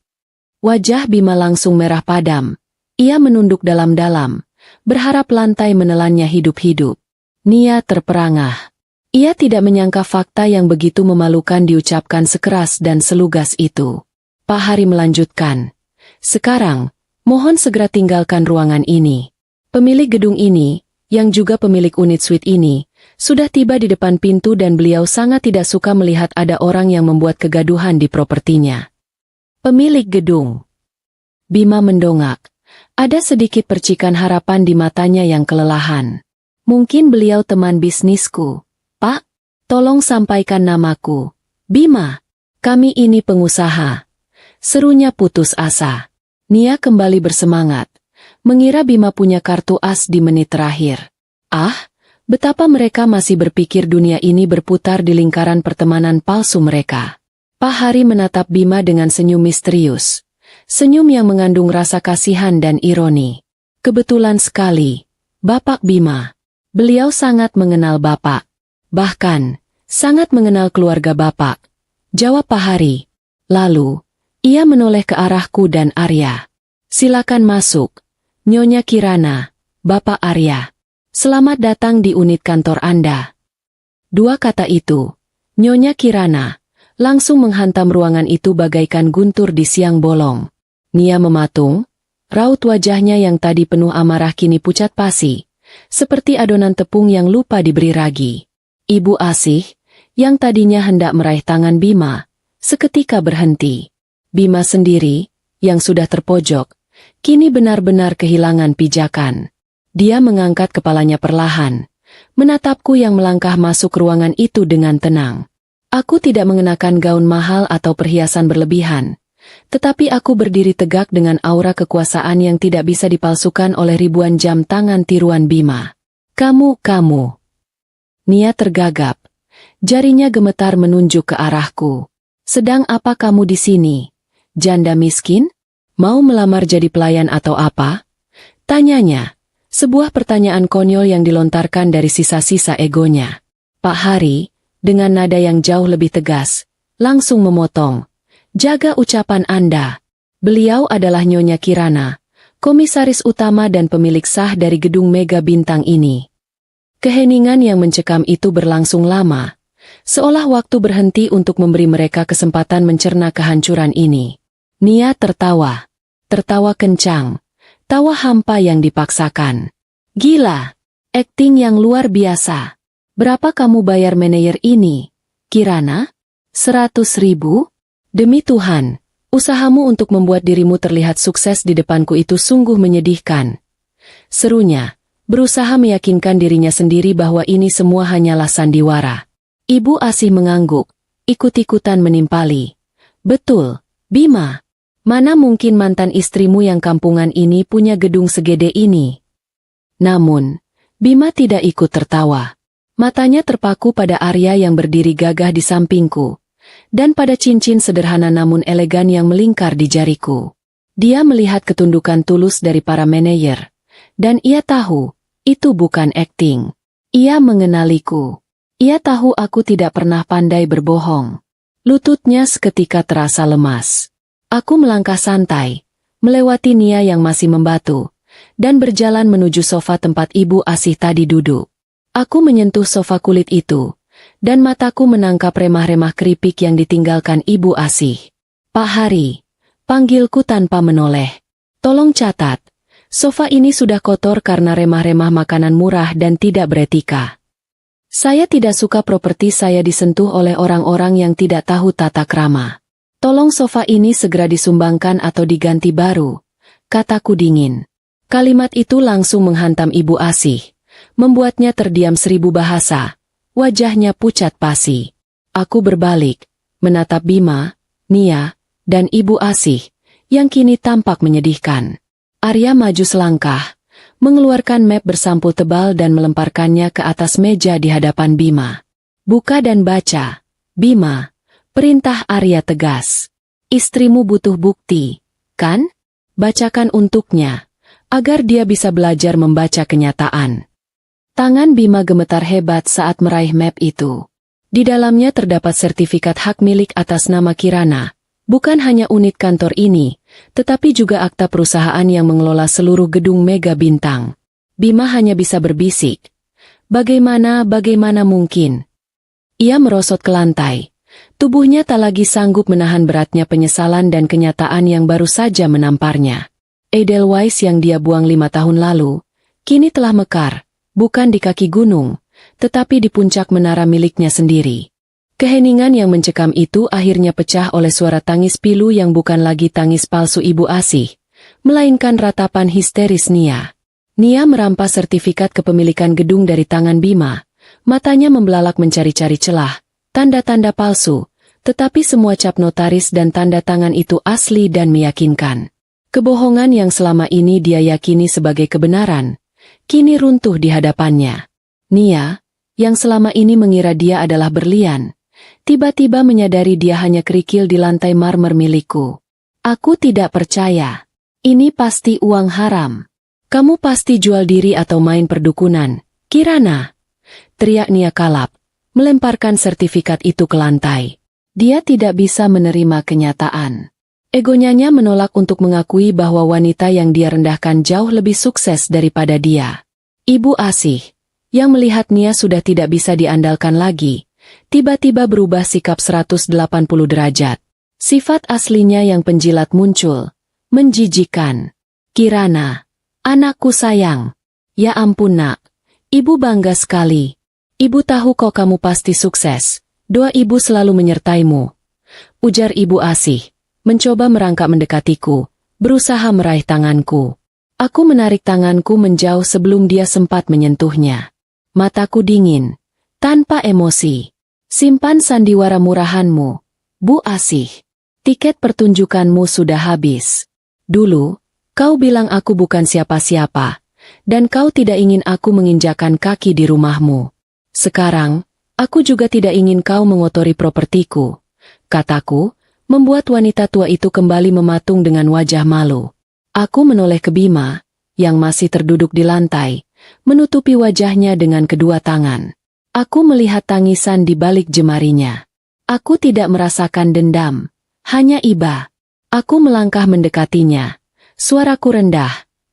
Wajah Bima langsung merah padam. Ia menunduk dalam-dalam, berharap lantai menelannya hidup-hidup. Nia terperangah. Ia tidak menyangka fakta yang begitu memalukan diucapkan sekeras dan selugas itu. Pak Hari melanjutkan. Sekarang, mohon segera tinggalkan ruangan ini. Pemilik gedung ini, yang juga pemilik unit suite ini, sudah tiba di depan pintu dan beliau sangat tidak suka melihat ada orang yang membuat kegaduhan di propertinya. Pemilik gedung. Bima mendongak. Ada sedikit percikan harapan di matanya yang kelelahan. Mungkin beliau teman bisnisku. Pak, tolong sampaikan namaku. Bima, kami ini pengusaha. Serunya putus asa. Nia kembali bersemangat. Mengira Bima punya kartu as di menit terakhir. Ah, betapa mereka masih berpikir dunia ini berputar di lingkaran pertemanan palsu mereka. Pak Hari menatap Bima dengan senyum misterius. Senyum yang mengandung rasa kasihan dan ironi. Kebetulan sekali, Bapak Bima. Beliau sangat mengenal Bapak. Bahkan, sangat mengenal keluarga Bapak. Jawab Pak Hari. Lalu, ia menoleh ke arahku dan Arya. Silakan masuk. Nyonya Kirana, Bapak Arya. Selamat datang di unit kantor Anda. Dua kata itu, Nyonya Kirana, langsung menghantam ruangan itu bagaikan guntur di siang bolong. Nia mematung, raut wajahnya yang tadi penuh amarah kini pucat pasi, seperti adonan tepung yang lupa diberi ragi. Ibu Asih, yang tadinya hendak meraih tangan Bima, seketika berhenti. Bima sendiri, yang sudah terpojok, kini benar-benar kehilangan pijakan. Dia mengangkat kepalanya perlahan, menatapku yang melangkah masuk ruangan itu dengan tenang. Aku tidak mengenakan gaun mahal atau perhiasan berlebihan, tetapi aku berdiri tegak dengan aura kekuasaan yang tidak bisa dipalsukan oleh ribuan jam tangan tiruan Bima. Kamu. Nia tergagap. Jarinya gemetar menunjuk ke arahku. Sedang apa kamu di sini? Janda miskin? Mau melamar jadi pelayan atau apa? Tanyanya. Sebuah pertanyaan konyol yang dilontarkan dari sisa-sisa egonya. Pak Hari, dengan nada yang jauh lebih tegas, langsung memotong. Jaga ucapan Anda. Beliau adalah Nyonya Kirana, komisaris utama dan pemilik sah dari gedung mega bintang ini. Keheningan yang mencekam itu berlangsung lama, seolah waktu berhenti untuk memberi mereka kesempatan mencerna kehancuran ini. Nia tertawa. Tertawa kencang. Tawa hampa yang dipaksakan. Gila. Akting yang luar biasa. Berapa kamu bayar manajer ini, Kirana? 100.000? Demi Tuhan, usahamu untuk membuat dirimu terlihat sukses di depanku itu sungguh menyedihkan. Serunya, berusaha meyakinkan dirinya sendiri bahwa ini semua hanyalah sandiwara. Ibu Asih mengangguk, ikut-ikutan menimpali. Betul, Bima. Mana mungkin mantan istrimu yang kampungan ini punya gedung segede ini? Namun, Bima tidak ikut tertawa. Matanya terpaku pada Arya yang berdiri gagah di sampingku, dan pada cincin sederhana namun elegan yang melingkar di jariku. Dia melihat ketundukan tulus dari para manajer, dan ia tahu, itu bukan akting. Ia mengenaliku. Ia tahu aku tidak pernah pandai berbohong. Lututnya seketika terasa lemas. Aku melangkah santai, melewati Nia yang masih membatu, dan berjalan menuju sofa tempat Ibu Asih tadi duduk. Aku menyentuh sofa kulit itu, dan mataku menangkap remah-remah keripik yang ditinggalkan Ibu Asih. Pak Hari, panggilku tanpa menoleh. Tolong catat, sofa ini sudah kotor karena remah-remah makanan murah dan tidak beretika. Saya tidak suka properti saya disentuh oleh orang-orang yang tidak tahu tata krama. Tolong sofa ini segera disumbangkan atau diganti baru, kataku dingin. Kalimat itu langsung menghantam Ibu Asih, membuatnya terdiam 1000 bahasa. Wajahnya pucat pasi. Aku berbalik, menatap Bima, Nia, dan Ibu Asih, yang kini tampak menyedihkan. Arya maju selangkah, mengeluarkan map bersampul tebal dan melemparkannya ke atas meja di hadapan Bima. Buka dan baca, Bima. Perintah Arya tegas. Istrimu butuh bukti, kan? Bacakan untuknya, agar dia bisa belajar membaca kenyataan. Tangan Bima gemetar hebat saat meraih map itu. Di dalamnya terdapat sertifikat hak milik atas nama Kirana, bukan hanya unit kantor ini, tetapi juga akta perusahaan yang mengelola seluruh gedung Mega Bintang. Bima hanya bisa berbisik. Bagaimana mungkin? Ia merosot ke lantai. Tubuhnya tak lagi sanggup menahan beratnya penyesalan dan kenyataan yang baru saja menamparnya. Edelweiss yang dia buang 5 tahun lalu, kini telah mekar, bukan di kaki gunung, tetapi di puncak menara miliknya sendiri. Keheningan yang mencekam itu akhirnya pecah oleh suara tangis pilu yang bukan lagi tangis palsu Ibu Asih, melainkan ratapan histeris Nia. Nia merampas sertifikat kepemilikan gedung dari tangan Bima, matanya membelalak mencari-cari celah, tanda-tanda palsu, tetapi semua cap notaris dan tanda tangan itu asli dan meyakinkan. Kebohongan yang selama ini dia yakini sebagai kebenaran, kini runtuh di hadapannya. Nia, yang selama ini mengira dia adalah berlian, tiba-tiba menyadari dia hanya kerikil di lantai marmer milikku. Aku tidak percaya. Ini pasti uang haram. Kamu pasti jual diri atau main perdukunan, Kirana. Teriak Nia kalap, melemparkan sertifikat itu ke lantai. Dia tidak bisa menerima kenyataan. Egonya menolak untuk mengakui bahwa wanita yang dia rendahkan jauh lebih sukses daripada dia. Ibu Asih, yang melihat Nia sudah tidak bisa diandalkan lagi, tiba-tiba berubah sikap 180 derajat. Sifat aslinya yang penjilat muncul, menjijikan. Kirana, anakku sayang. Ya ampun nak, ibu bangga sekali. Ibu tahu kok kamu pasti sukses, doa ibu selalu menyertaimu. Ujar Ibu Asih, mencoba merangkak mendekatiku, berusaha meraih tanganku. Aku menarik tanganku menjauh sebelum dia sempat menyentuhnya. Mataku dingin, tanpa emosi. Simpan sandiwara murahanmu, Bu Asih. Tiket pertunjukanmu sudah habis. Dulu, kau bilang aku bukan siapa-siapa, dan kau tidak ingin aku menginjakan kaki di rumahmu. Sekarang, aku juga tidak ingin kau mengotori propertiku, kataku, membuat wanita tua itu kembali mematung dengan wajah malu. Aku menoleh ke Bima, yang masih terduduk di lantai, menutupi wajahnya dengan kedua tangan. Aku melihat tangisan di balik jemarinya. Aku tidak merasakan dendam, hanya iba. Aku melangkah mendekatinya, suaraku rendah,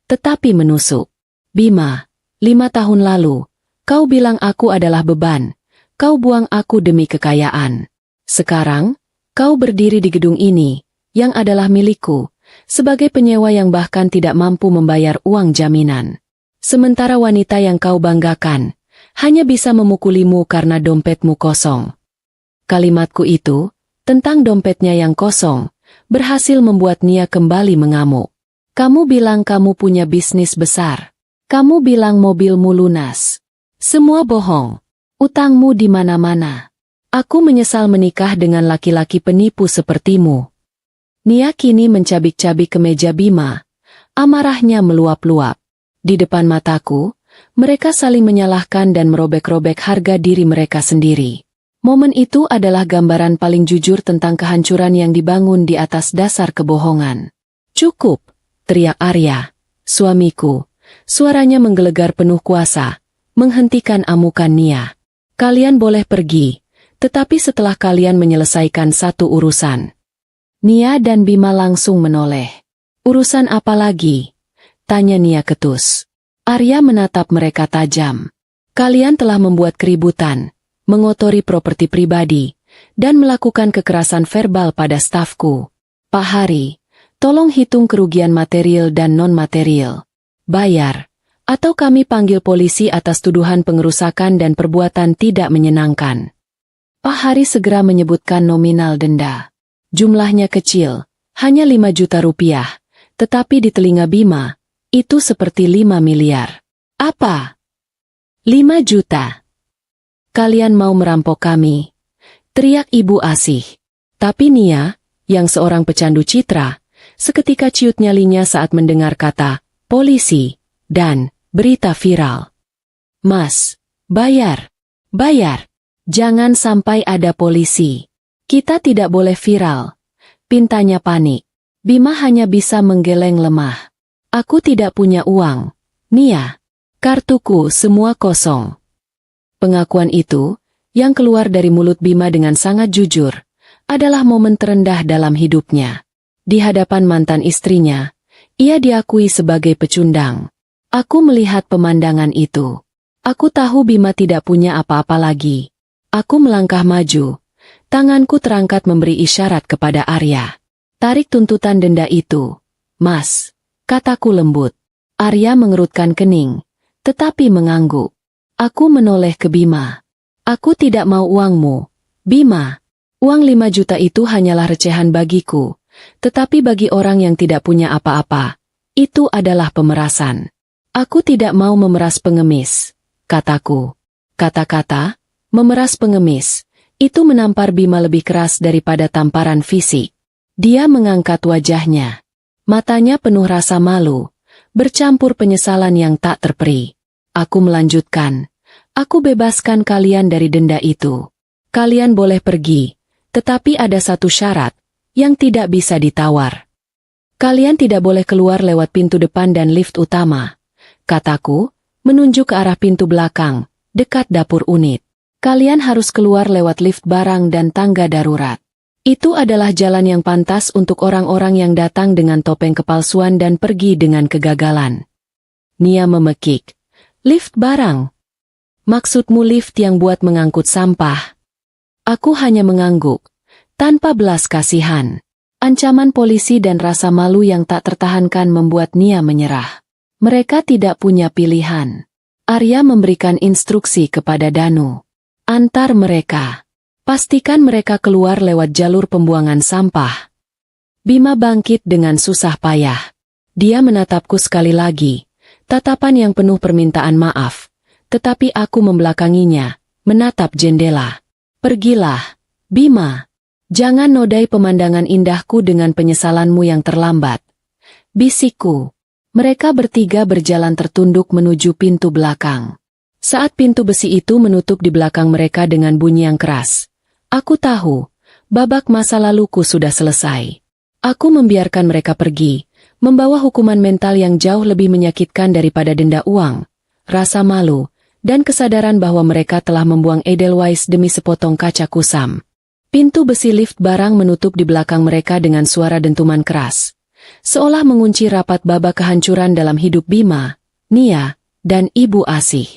tetapi menusuk. Bima, 5 tahun lalu, kau bilang aku adalah beban, kau buang aku demi kekayaan. Sekarang, kau berdiri di gedung ini, yang adalah milikku, sebagai penyewa yang bahkan tidak mampu membayar uang jaminan. Sementara wanita yang kau banggakan, hanya bisa memukulimu karena dompetmu kosong. Kalimatku itu, tentang dompetnya yang kosong, berhasil membuat Nia kembali mengamuk. Kamu bilang kamu punya bisnis besar. Kamu bilang mobilmu lunas. Semua bohong. Utangmu di mana-mana. Aku menyesal menikah dengan laki-laki penipu sepertimu. Nia kini mencabik-cabik kemeja Bima. Amarahnya meluap-luap. Di depan mataku, mereka saling menyalahkan dan merobek-robek harga diri mereka sendiri. Momen itu adalah gambaran paling jujur tentang kehancuran yang dibangun di atas dasar kebohongan. "Cukup!" teriak Arya, suamiku. Suaranya menggelegar penuh kuasa, menghentikan amukan Nia. "Kalian boleh pergi, tetapi setelah kalian menyelesaikan satu urusan." Nia dan Bima langsung menoleh. "Urusan apa lagi?" tanya Nia ketus. Arya menatap mereka tajam. "Kalian telah membuat keributan, mengotori properti pribadi, dan melakukan kekerasan verbal pada stafku. Pak Hari, tolong hitung kerugian material dan non-material. Bayar, atau kami panggil polisi atas tuduhan pengerusakan dan perbuatan tidak menyenangkan." Pak Hari segera menyebutkan nominal denda. Jumlahnya kecil, hanya 5 juta rupiah, tetapi di telinga Bima, itu seperti 5 miliar. "Apa? 5 juta? Kalian mau merampok kami?" teriak Ibu Asih. Tapi Nia, yang seorang pecandu citra, seketika ciut nyalinya saat mendengar kata polisi dan berita viral. "Mas, bayar, bayar. Jangan sampai ada polisi. Kita tidak boleh viral." Pintanya panik. Bima hanya bisa menggeleng lemah. "Aku tidak punya uang, Nia. Kartuku semua kosong." Pengakuan itu, yang keluar dari mulut Bima dengan sangat jujur, adalah momen terendah dalam hidupnya. Di hadapan mantan istrinya, ia diakui sebagai pecundang. Aku melihat pemandangan itu. Aku tahu Bima tidak punya apa-apa lagi. Aku melangkah maju. Tanganku terangkat memberi isyarat kepada Arya. "Tarik tuntutan denda itu, Mas," kataku lembut. Arya mengerutkan kening, tetapi mengangguk. Aku menoleh ke Bima. "Aku tidak mau uangmu, Bima. Uang 5 juta itu hanyalah recehan bagiku, tetapi bagi orang yang tidak punya apa-apa, itu adalah pemerasan. Aku tidak mau memeras pengemis," kataku. Kata-kata, memeras pengemis, itu menampar Bima lebih keras daripada tamparan fisik. Dia mengangkat wajahnya. Matanya penuh rasa malu, bercampur penyesalan yang tak terperi. Aku melanjutkan. "Aku bebaskan kalian dari denda itu. Kalian boleh pergi, tetapi ada satu syarat, yang tidak bisa ditawar. Kalian tidak boleh keluar lewat pintu depan dan lift utama," kataku, menunjuk ke arah pintu belakang, dekat dapur unit. "Kalian harus keluar lewat lift barang dan tangga darurat. Itu adalah jalan yang pantas untuk orang-orang yang datang dengan topeng kepalsuan dan pergi dengan kegagalan." Nia memekik. "Lift barang? Maksudmu lift yang buat mengangkut sampah?" Aku hanya mengangguk, tanpa belas kasihan. Ancaman polisi dan rasa malu yang tak tertahankan membuat Nia menyerah. Mereka tidak punya pilihan. Arya memberikan instruksi kepada Danu. "Antar mereka. Pastikan mereka keluar lewat jalur pembuangan sampah." Bima bangkit dengan susah payah. Dia menatapku sekali lagi, tatapan yang penuh permintaan maaf, tetapi aku membelakanginya, menatap jendela. "Pergilah, Bima. Jangan nodai pemandangan indahku dengan penyesalanmu yang terlambat," bisikku. Mereka bertiga berjalan tertunduk menuju pintu belakang. Saat pintu besi itu menutup di belakang mereka dengan bunyi yang keras, aku tahu, babak masa laluku sudah selesai. Aku membiarkan mereka pergi, membawa hukuman mental yang jauh lebih menyakitkan daripada denda uang, rasa malu, dan kesadaran bahwa mereka telah membuang Edelweiss demi sepotong kaca kusam. Pintu besi lift barang menutup di belakang mereka dengan suara dentuman keras, seolah mengunci rapat babak kehancuran dalam hidup Bima, Nia, dan Ibu Asih.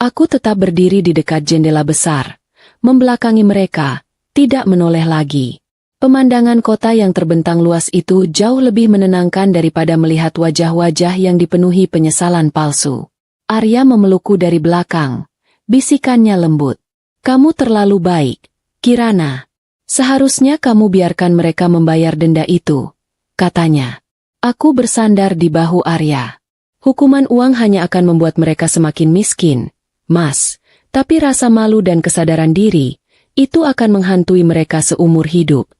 Aku tetap berdiri di dekat jendela besar, membelakangi mereka, tidak menoleh lagi. Pemandangan kota yang terbentang luas itu jauh lebih menenangkan daripada melihat wajah-wajah yang dipenuhi penyesalan palsu. Arya memelukku dari belakang, bisikannya lembut. "Kamu terlalu baik, Kirana. Seharusnya kamu biarkan mereka membayar denda itu," katanya. Aku bersandar di bahu Arya. "Hukuman uang hanya akan membuat mereka semakin miskin, Mas, tapi rasa malu dan kesadaran diri, itu akan menghantui mereka seumur hidup."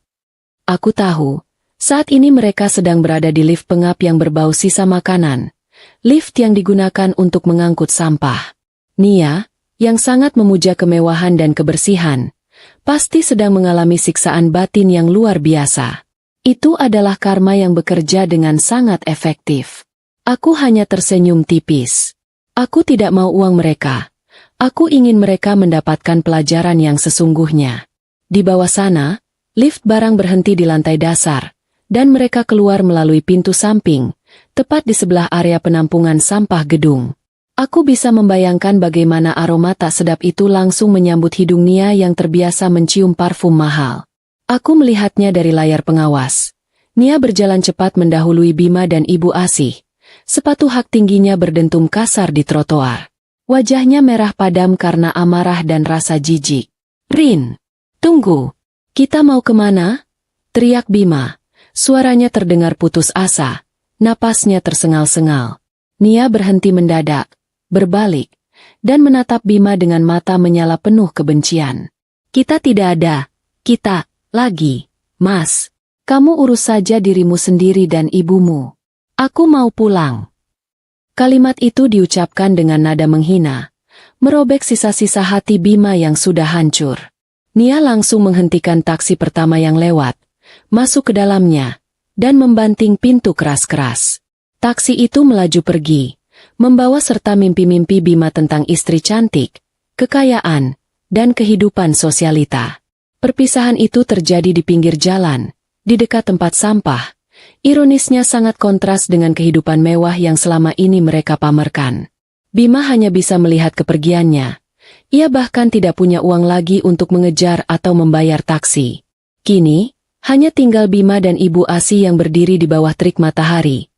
Aku tahu, Saat ini mereka sedang berada di lift pengap yang berbau sisa makanan. Lift yang digunakan untuk mengangkut sampah. Nia, yang sangat memuja kemewahan dan kebersihan, pasti sedang mengalami siksaan batin yang luar biasa. Itu adalah karma yang bekerja dengan sangat efektif. Aku hanya tersenyum tipis. Aku tidak mau uang mereka. Aku ingin mereka mendapatkan pelajaran yang sesungguhnya. Di bawah sana, lift barang berhenti di lantai dasar, dan mereka keluar melalui pintu samping, tepat di sebelah area penampungan sampah gedung. Aku bisa membayangkan bagaimana aroma tak sedap itu langsung menyambut hidung Nia yang terbiasa mencium parfum mahal. Aku melihatnya dari layar pengawas. Nia berjalan cepat mendahului Bima dan Ibu Asih. Sepatu hak tingginya berdentum kasar di trotoar. Wajahnya merah padam karena amarah dan rasa jijik. "Rin, tunggu. Kita mau kemana?" teriak Bima. Suaranya terdengar putus asa. Napasnya tersengal-sengal. Nia berhenti mendadak, berbalik, dan menatap Bima dengan mata menyala penuh kebencian. "Kita tidak ada. Kita, lagi. Mas. Kamu urus saja dirimu sendiri dan ibumu. Aku mau pulang." Kalimat itu diucapkan dengan nada menghina, merobek sisa-sisa hati Bima yang sudah hancur. Nia langsung menghentikan taksi pertama yang lewat, masuk ke dalamnya, dan membanting pintu keras-keras. Taksi itu melaju pergi, membawa serta mimpi-mimpi Bima tentang istri cantik, kekayaan, dan kehidupan sosialita. Perpisahan itu terjadi di pinggir jalan, di dekat tempat sampah. Ironisnya sangat kontras dengan kehidupan mewah yang selama ini mereka pamerkan. Bima hanya bisa melihat kepergiannya. Ia bahkan tidak punya uang lagi untuk mengejar atau membayar taksi. Kini, hanya tinggal Bima dan Ibu Asih yang berdiri di bawah terik matahari.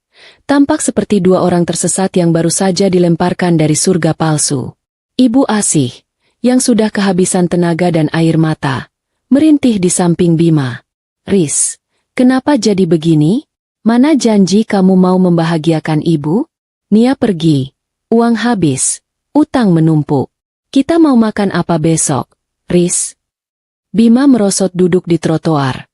Tampak seperti dua orang tersesat yang baru saja dilemparkan dari surga palsu. Ibu Asih, yang sudah kehabisan tenaga dan air mata, merintih di samping Bima. "Riz, kenapa jadi begini? Mana janji kamu mau membahagiakan ibu?" "Nia pergi, uang habis, utang menumpuk. Kita mau makan apa besok, Riz?" Bima merosot duduk di trotoar.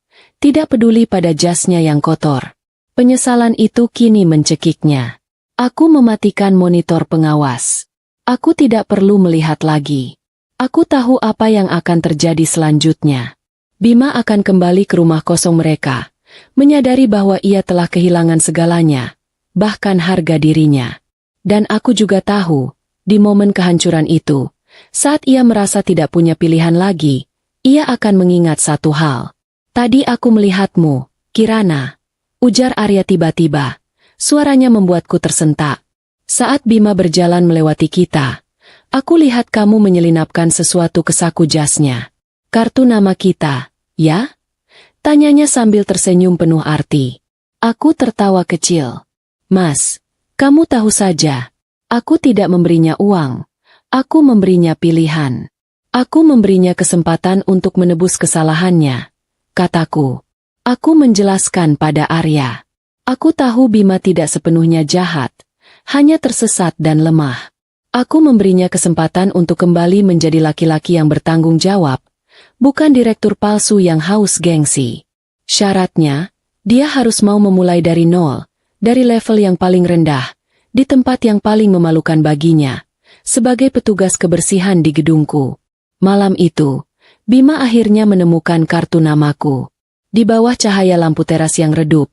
Tidak peduli pada jasnya yang kotor. Penyesalan itu kini mencekiknya. Aku mematikan monitor pengawas. Aku tidak perlu melihat lagi. Aku tahu apa yang akan terjadi selanjutnya. Bima akan kembali ke rumah kosong mereka, menyadari bahwa ia telah kehilangan segalanya, bahkan harga dirinya. Dan aku juga tahu, di momen kehancuran itu, saat ia merasa tidak punya pilihan lagi, ia akan mengingat satu hal. "Tadi aku melihatmu, Kirana," ujar Arya tiba-tiba. Suaranya membuatku tersentak. "Saat Bima berjalan melewati kita, aku lihat kamu menyelinapkan sesuatu ke saku jasnya. Kartu nama kita, ya?" tanyanya sambil tersenyum penuh arti. Aku tertawa kecil. "Mas, kamu tahu saja, aku tidak memberinya uang. Aku memberinya pilihan. Aku memberinya kesempatan untuk menebus kesalahannya," kataku. Aku menjelaskan pada Arya. Aku tahu Bima tidak sepenuhnya jahat, hanya tersesat dan lemah. Aku memberinya kesempatan untuk kembali menjadi laki-laki yang bertanggung jawab, bukan direktur palsu yang haus gengsi. Syaratnya, dia harus mau memulai dari nol, dari level yang paling rendah, di tempat yang paling memalukan baginya, sebagai petugas kebersihan di gedungku. Malam itu, Bima akhirnya menemukan kartu namaku. Di bawah cahaya lampu teras yang redup,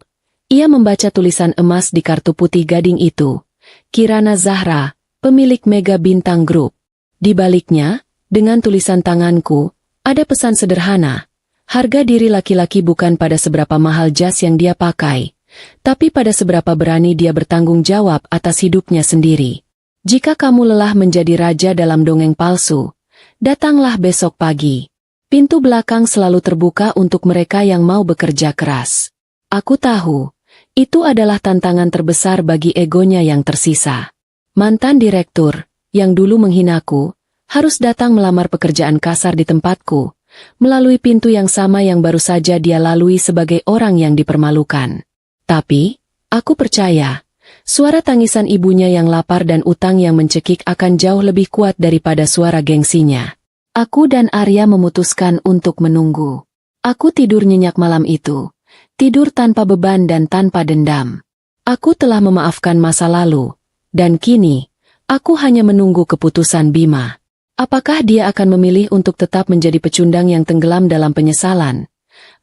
ia membaca tulisan emas di kartu putih gading itu. Kirana Zahra, pemilik Mega Bintang Group. Di baliknya, dengan tulisan tanganku, ada pesan sederhana. Harga diri laki-laki bukan pada seberapa mahal jas yang dia pakai, tapi pada seberapa berani dia bertanggung jawab atas hidupnya sendiri. Jika kamu lelah menjadi raja dalam dongeng palsu, datanglah besok pagi. Pintu belakang selalu terbuka untuk mereka yang mau bekerja keras. Aku tahu, itu adalah tantangan terbesar bagi egonya yang tersisa. Mantan direktur, yang dulu menghinaku, harus datang melamar pekerjaan kasar di tempatku, melalui pintu yang sama yang baru saja dia lalui sebagai orang yang dipermalukan. Tapi, aku percaya, suara tangisan ibunya yang lapar dan utang yang mencekik akan jauh lebih kuat daripada suara gengsinya. Aku dan Arya memutuskan untuk menunggu. Aku tidur nyenyak malam itu, tidur tanpa beban dan tanpa dendam. Aku telah memaafkan masa lalu, dan kini, aku hanya menunggu keputusan Bima. Apakah dia akan memilih untuk tetap menjadi pecundang yang tenggelam dalam penyesalan?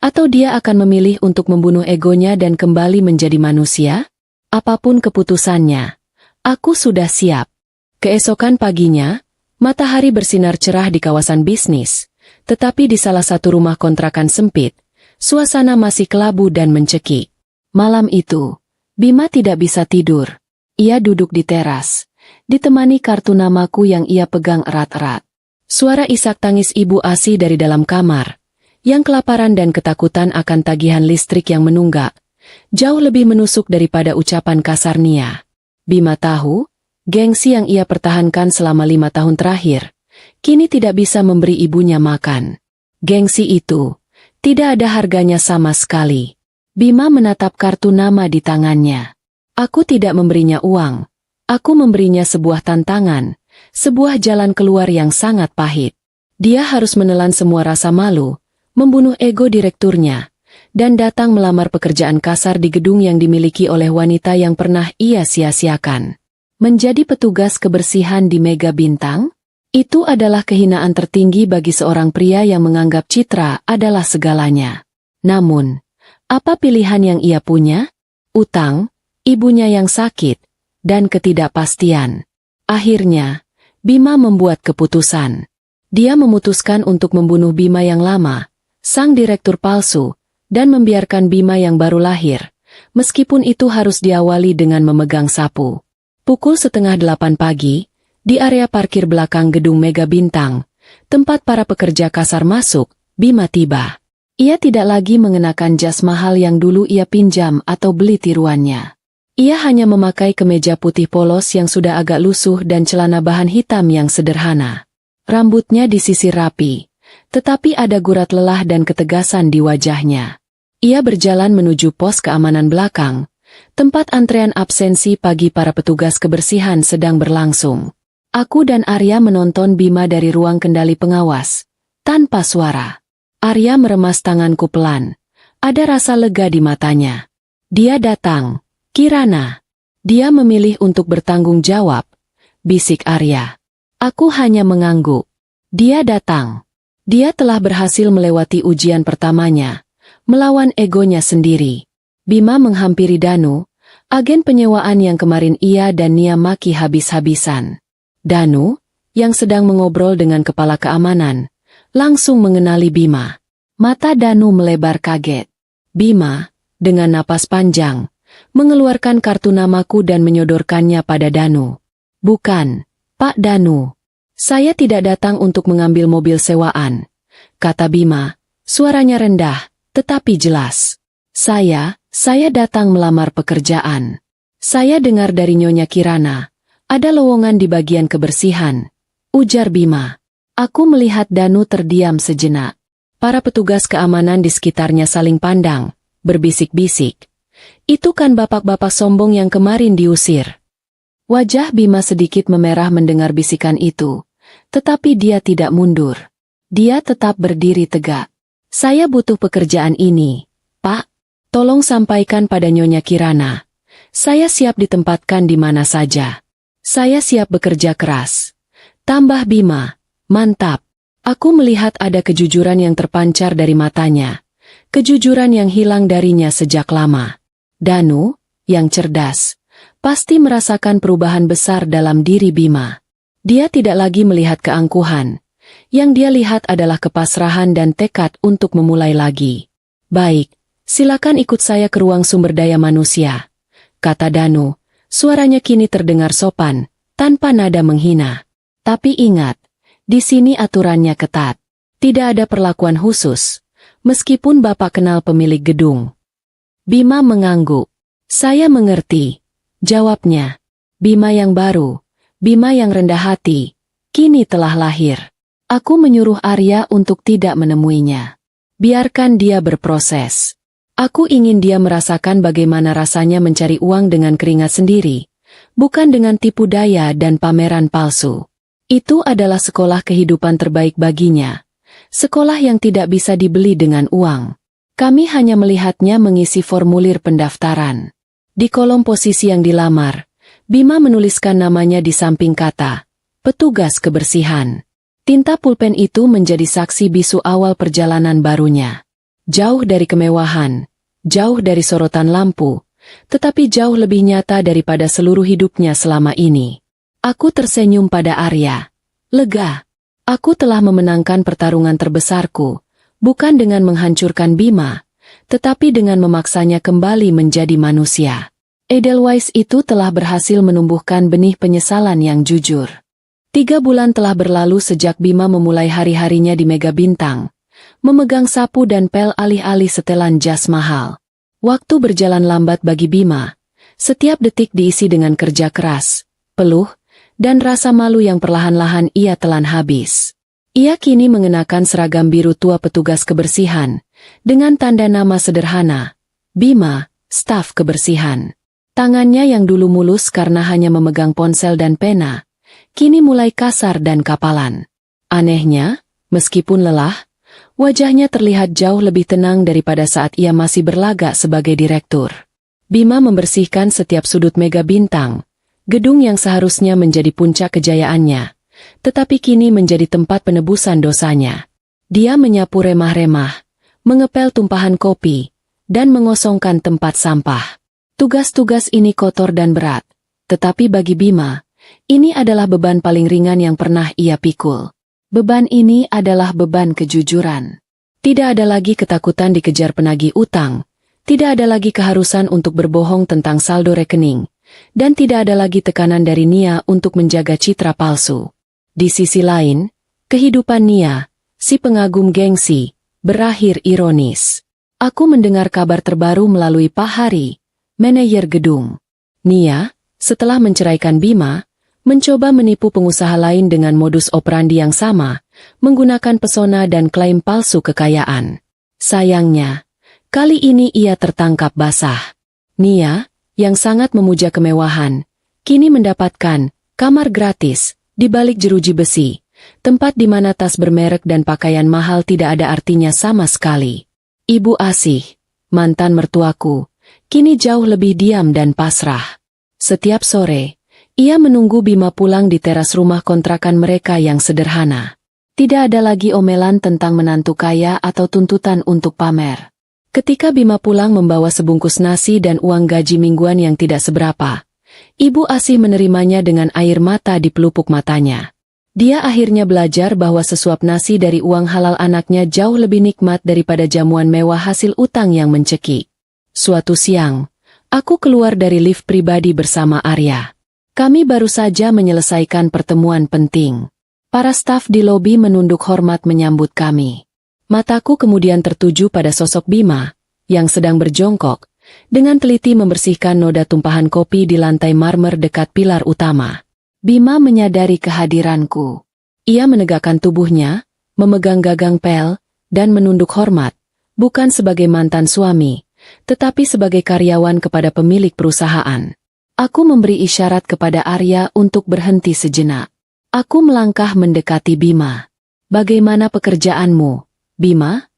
Atau dia akan memilih untuk membunuh egonya dan kembali menjadi manusia? Apapun keputusannya, aku sudah siap. Keesokan paginya, matahari bersinar cerah di kawasan bisnis, tetapi di salah satu rumah kontrakan sempit, suasana masih kelabu dan mencekik. Malam itu, Bima tidak bisa tidur. Ia duduk di teras, ditemani kartu namaku yang ia pegang erat-erat. Suara isak tangis ibu ASI dari dalam kamar, yang kelaparan dan ketakutan akan tagihan listrik yang menunggak, jauh lebih menusuk daripada ucapan kasar Nia. Bima tahu, gengsi yang ia pertahankan selama 5 tahun terakhir, kini tidak bisa memberi ibunya makan. Gengsi itu, tidak ada harganya sama sekali. Bima menatap kartu nama di tangannya. Aku tidak memberinya uang. Aku memberinya sebuah tantangan, sebuah jalan keluar yang sangat pahit. Dia harus menelan semua rasa malu, membunuh ego direkturnya, dan datang melamar pekerjaan kasar di gedung yang dimiliki oleh wanita yang pernah ia sia-siakan. Menjadi petugas kebersihan di Mega Bintang? Itu adalah kehinaan tertinggi bagi seorang pria yang menganggap citra adalah segalanya. Namun, apa pilihan yang ia punya? Utang, ibunya yang sakit, dan ketidakpastian. Akhirnya, Bima membuat keputusan. Dia memutuskan untuk membunuh Bima yang lama, sang direktur palsu, dan membiarkan Bima yang baru lahir, meskipun itu harus diawali dengan memegang sapu. Pukul 7:30 pagi, di area parkir belakang gedung Mega Bintang, tempat para pekerja kasar masuk, Bima tiba. Ia tidak lagi mengenakan jas mahal yang dulu ia pinjam atau beli tiruannya. Ia hanya memakai kemeja putih polos yang sudah agak lusuh dan celana bahan hitam yang sederhana. Rambutnya disisir rapi, tetapi ada gurat lelah dan ketegasan di wajahnya. Ia berjalan menuju pos keamanan belakang, tempat antrean absensi pagi para petugas kebersihan sedang berlangsung. Aku dan Arya menonton Bima dari ruang kendali pengawas, tanpa suara. Arya meremas tanganku pelan. Ada rasa lega di matanya. Dia datang. Kirana. Dia memilih untuk bertanggung jawab, bisik Arya. Aku hanya mengangguk. Dia datang. Dia telah berhasil melewati ujian pertamanya, melawan egonya sendiri. Bima menghampiri Danu, agen penyewaan yang kemarin ia dan Nia maki habis-habisan. Danu, yang sedang mengobrol dengan kepala keamanan, langsung mengenali Bima. Mata Danu melebar kaget. Bima, dengan napas panjang, mengeluarkan kartu namaku dan menyodorkannya pada Danu. Bukan, Pak Danu. Saya tidak datang untuk mengambil mobil sewaan, kata Bima, suaranya rendah, tetapi jelas. Saya datang melamar pekerjaan. Saya dengar dari Nyonya Kirana, ada lowongan di bagian kebersihan, ujar Bima. Aku melihat Danu terdiam sejenak. Para petugas keamanan di sekitarnya saling pandang, berbisik-bisik. Itu kan bapak-bapak sombong yang kemarin diusir. Wajah Bima sedikit memerah mendengar bisikan itu, tetapi dia tidak mundur. Dia tetap berdiri tegak. Saya butuh pekerjaan ini, Pak. Tolong sampaikan pada Nyonya Kirana. Saya siap ditempatkan di mana saja. Saya siap bekerja keras. Tambah Bima, mantap. Aku melihat ada kejujuran yang terpancar dari matanya. Kejujuran yang hilang darinya sejak lama. Danu, yang cerdas, pasti merasakan perubahan besar dalam diri Bima. Dia tidak lagi melihat keangkuhan. Yang dia lihat adalah kepasrahan dan tekad untuk memulai lagi. Baik, silakan ikut saya ke ruang sumber daya manusia, kata Danu. Suaranya kini terdengar sopan, tanpa nada menghina. Tapi ingat, di sini aturannya ketat. Tidak ada perlakuan khusus, meskipun Bapak kenal pemilik gedung. Bima mengangguk. Saya mengerti, jawabnya. Bima yang baru, Bima yang rendah hati, kini telah lahir. Aku menyuruh Arya untuk tidak menemuinya. Biarkan dia berproses. Aku ingin dia merasakan bagaimana rasanya mencari uang dengan keringat sendiri, bukan dengan tipu daya dan pameran palsu. Itu adalah sekolah kehidupan terbaik baginya. Sekolah yang tidak bisa dibeli dengan uang. Kami hanya melihatnya mengisi formulir pendaftaran. Di kolom posisi yang dilamar, Bima menuliskan namanya di samping kata, petugas kebersihan. Tinta pulpen itu menjadi saksi bisu awal perjalanan barunya. Jauh dari kemewahan, jauh dari sorotan lampu, tetapi jauh lebih nyata daripada seluruh hidupnya selama ini. Aku tersenyum pada Arya. Lega. Aku telah memenangkan pertarungan terbesarku, bukan dengan menghancurkan Bima, tetapi dengan memaksanya kembali menjadi manusia. Edelweiss itu telah berhasil menumbuhkan benih penyesalan yang jujur. 3 bulan telah berlalu sejak Bima memulai hari-harinya di Mega Bintang, memegang sapu dan pel alih-alih setelan jas mahal. Waktu berjalan lambat bagi Bima, setiap detik diisi dengan kerja keras, peluh, dan rasa malu yang perlahan-lahan ia telan habis. Ia kini mengenakan seragam biru tua petugas kebersihan, dengan tanda nama sederhana, Bima, staf kebersihan. Tangannya yang dulu mulus karena hanya memegang ponsel dan pena, kini mulai kasar dan kapalan. Anehnya, meskipun lelah, wajahnya terlihat jauh lebih tenang daripada saat ia masih berlagak sebagai direktur. Bima membersihkan setiap sudut Mega Bintang, gedung yang seharusnya menjadi puncak kejayaannya, tetapi kini menjadi tempat penebusan dosanya. Dia menyapu remah-remah, mengepel tumpahan kopi, dan mengosongkan tempat sampah. Tugas-tugas ini kotor dan berat, tetapi bagi Bima, ini adalah beban paling ringan yang pernah ia pikul. Beban ini adalah beban kejujuran. Tidak ada lagi ketakutan dikejar penagih utang, tidak ada lagi keharusan untuk berbohong tentang saldo rekening, dan tidak ada lagi tekanan dari Nia untuk menjaga citra palsu. Di sisi lain, kehidupan Nia, si pengagum gengsi, berakhir ironis. Aku mendengar kabar terbaru melalui Pak Hari, manajer gedung. Nia, setelah menceraikan Bima, mencoba menipu pengusaha lain dengan modus operandi yang sama, menggunakan pesona dan klaim palsu kekayaan. Sayangnya, kali ini ia tertangkap basah. Nia, yang sangat memuja kemewahan, kini mendapatkan kamar gratis di balik jeruji besi, tempat di mana tas bermerek dan pakaian mahal tidak ada artinya sama sekali. Ibu Asih, mantan mertuaku, kini jauh lebih diam dan pasrah. Setiap sore, ia menunggu Bima pulang di teras rumah kontrakan mereka yang sederhana. Tidak ada lagi omelan tentang menantu kaya atau tuntutan untuk pamer. Ketika Bima pulang membawa sebungkus nasi dan uang gaji mingguan yang tidak seberapa, Ibu Asih menerimanya dengan air mata di pelupuk matanya. Dia akhirnya belajar bahwa sesuap nasi dari uang halal anaknya jauh lebih nikmat daripada jamuan mewah hasil utang yang mencekik. Suatu siang, aku keluar dari lift pribadi bersama Arya. Kami baru saja menyelesaikan pertemuan penting. Para staf di lobi menunduk hormat menyambut kami. Mataku kemudian tertuju pada sosok Bima, yang sedang berjongkok, dengan teliti membersihkan noda tumpahan kopi di lantai marmer dekat pilar utama. Bima menyadari kehadiranku. Ia menegakkan tubuhnya, memegang gagang pel, dan menunduk hormat, bukan sebagai mantan suami, tetapi sebagai karyawan kepada pemilik perusahaan. Aku memberi isyarat kepada Arya untuk berhenti sejenak. Aku melangkah mendekati Bima. Bagaimana pekerjaanmu, Bima?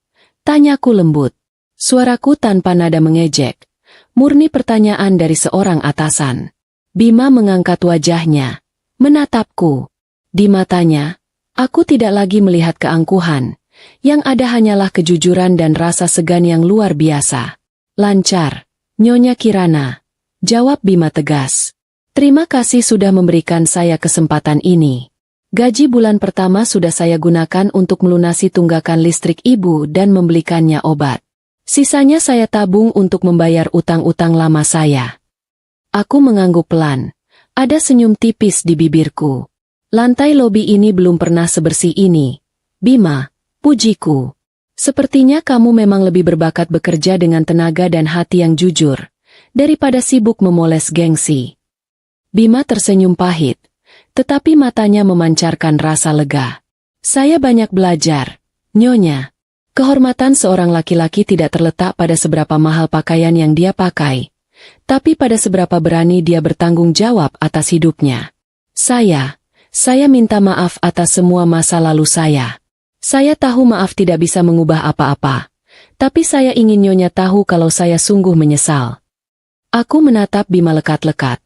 Tanyaku lembut. Suaraku tanpa nada mengejek. Murni pertanyaan dari seorang atasan. Bima mengangkat wajahnya, menatapku. Di matanya, aku tidak lagi melihat keangkuhan. Yang ada hanyalah kejujuran dan rasa segan yang luar biasa. Lancar, Nyonya Kirana. Jawab Bima tegas. Terima kasih sudah memberikan saya kesempatan ini. Gaji bulan pertama sudah saya gunakan untuk melunasi tunggakan listrik ibu dan membelikannya obat. Sisanya saya tabung untuk membayar utang-utang lama saya. Aku mengangguk pelan. Ada senyum tipis di bibirku. Lantai lobi ini belum pernah sebersih ini. Bima, pujiku. Sepertinya kamu memang lebih berbakat bekerja dengan tenaga dan hati yang jujur, daripada sibuk memoles gengsi. Bima tersenyum pahit, tetapi matanya memancarkan rasa lega. Saya banyak belajar, Nyonya. Kehormatan seorang laki-laki tidak terletak pada seberapa mahal pakaian yang dia pakai, tapi pada seberapa berani dia bertanggung jawab atas hidupnya. Saya minta maaf atas semua masa lalu saya. Saya tahu maaf tidak bisa mengubah apa-apa, Tapi saya ingin Nyonya tahu kalau saya sungguh menyesal. Aku menatap Bima lekat-lekat.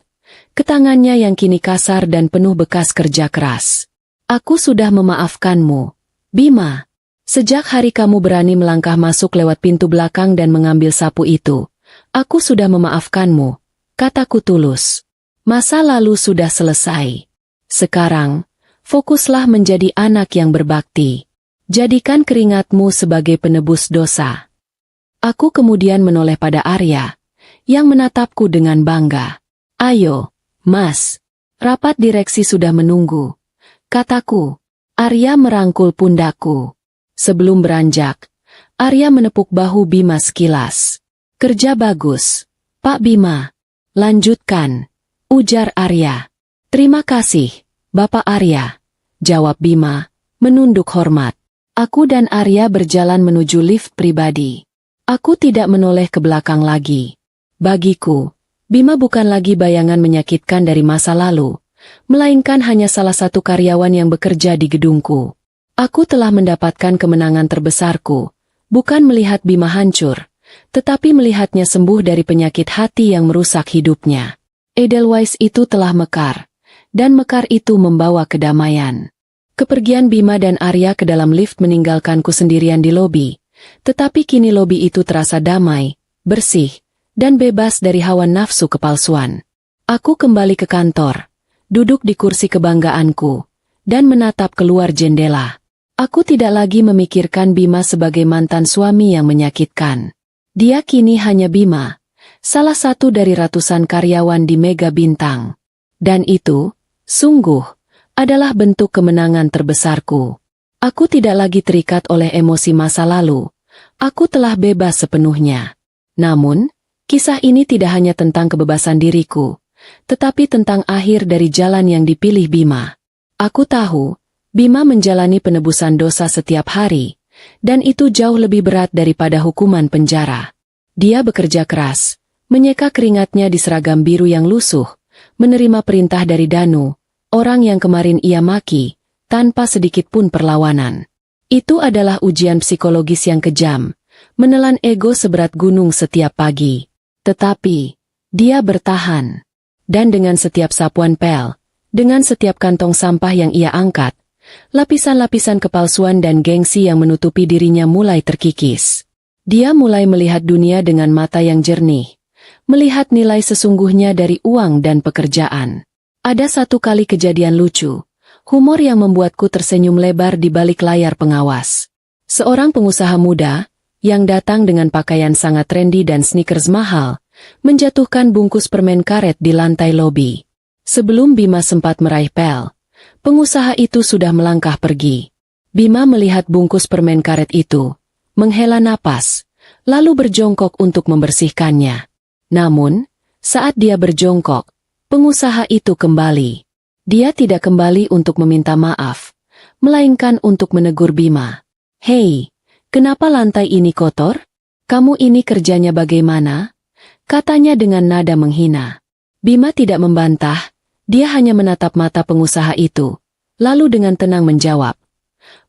Ke tangannya yang kini kasar dan penuh bekas kerja keras. Aku sudah memaafkanmu, Bima. Sejak hari kamu berani melangkah masuk lewat pintu belakang dan mengambil sapu itu, aku sudah memaafkanmu, kataku tulus. Masa lalu sudah selesai. Sekarang, fokuslah menjadi anak yang berbakti. Jadikan keringatmu sebagai penebus dosa. Aku kemudian menoleh pada Arya, yang menatapku dengan bangga. Ayo, Mas. Rapat direksi sudah menunggu, kataku. Arya merangkul pundakku. Sebelum beranjak, Arya menepuk bahu Bima sekilas. Kerja bagus, Pak Bima. Lanjutkan, ujar Arya. Terima kasih, Bapak Arya, jawab Bima, menunduk hormat. Aku dan Arya berjalan menuju lift pribadi. Aku tidak menoleh ke belakang lagi. Bagiku, Bima bukan lagi bayangan menyakitkan dari masa lalu, melainkan hanya salah satu karyawan yang bekerja di gedungku. Aku telah mendapatkan kemenangan terbesarku, bukan melihat Bima hancur, tetapi melihatnya sembuh dari penyakit hati yang merusak hidupnya. Edelweiss itu telah mekar, dan mekar itu membawa kedamaian. Kepergian Bima dan Arya ke dalam lift meninggalkanku sendirian di lobi, tetapi kini lobi itu terasa damai, bersih, dan bebas dari hawa nafsu kepalsuan. Aku kembali ke kantor, duduk di kursi kebanggaanku, dan menatap keluar jendela. Aku tidak lagi memikirkan Bima sebagai mantan suami yang menyakitkan. Dia kini hanya Bima, salah satu dari ratusan karyawan di Mega Bintang. Dan itu, sungguh, adalah bentuk kemenangan terbesarku. Aku tidak lagi terikat oleh emosi masa lalu. Aku telah bebas sepenuhnya. Namun, kisah ini tidak hanya tentang kebebasan diriku, tetapi tentang akhir dari jalan yang dipilih Bima. Aku tahu, Bima menjalani penebusan dosa setiap hari, dan itu jauh lebih berat daripada hukuman penjara. Dia bekerja keras, menyeka keringatnya di seragam biru yang lusuh, menerima perintah dari Danu, orang yang kemarin ia maki, tanpa sedikit pun perlawanan. Itu adalah ujian psikologis yang kejam, menelan ego seberat gunung setiap pagi. Tetapi, dia bertahan. Dan dengan setiap sapuan pel, dengan setiap kantong sampah yang ia angkat, lapisan-lapisan kepalsuan dan gengsi yang menutupi dirinya mulai terkikis. Dia mulai melihat dunia dengan mata yang jernih, melihat nilai sesungguhnya dari uang dan pekerjaan. Ada satu kali kejadian lucu, humor yang membuatku tersenyum lebar di balik layar pengawas. Seorang pengusaha muda, yang datang dengan pakaian sangat trendy dan sneakers mahal, menjatuhkan bungkus permen karet di lantai lobi. Sebelum Bima sempat meraih pel, pengusaha itu sudah melangkah pergi. Bima melihat bungkus permen karet itu, menghela napas, lalu berjongkok untuk membersihkannya. Namun, saat dia berjongkok, pengusaha itu kembali. Dia tidak kembali untuk meminta maaf, melainkan untuk menegur Bima. "Hei, kenapa lantai ini kotor? Kamu ini kerjanya bagaimana?" Katanya dengan nada menghina. Bima tidak membantah, dia hanya menatap mata pengusaha itu, lalu dengan tenang menjawab,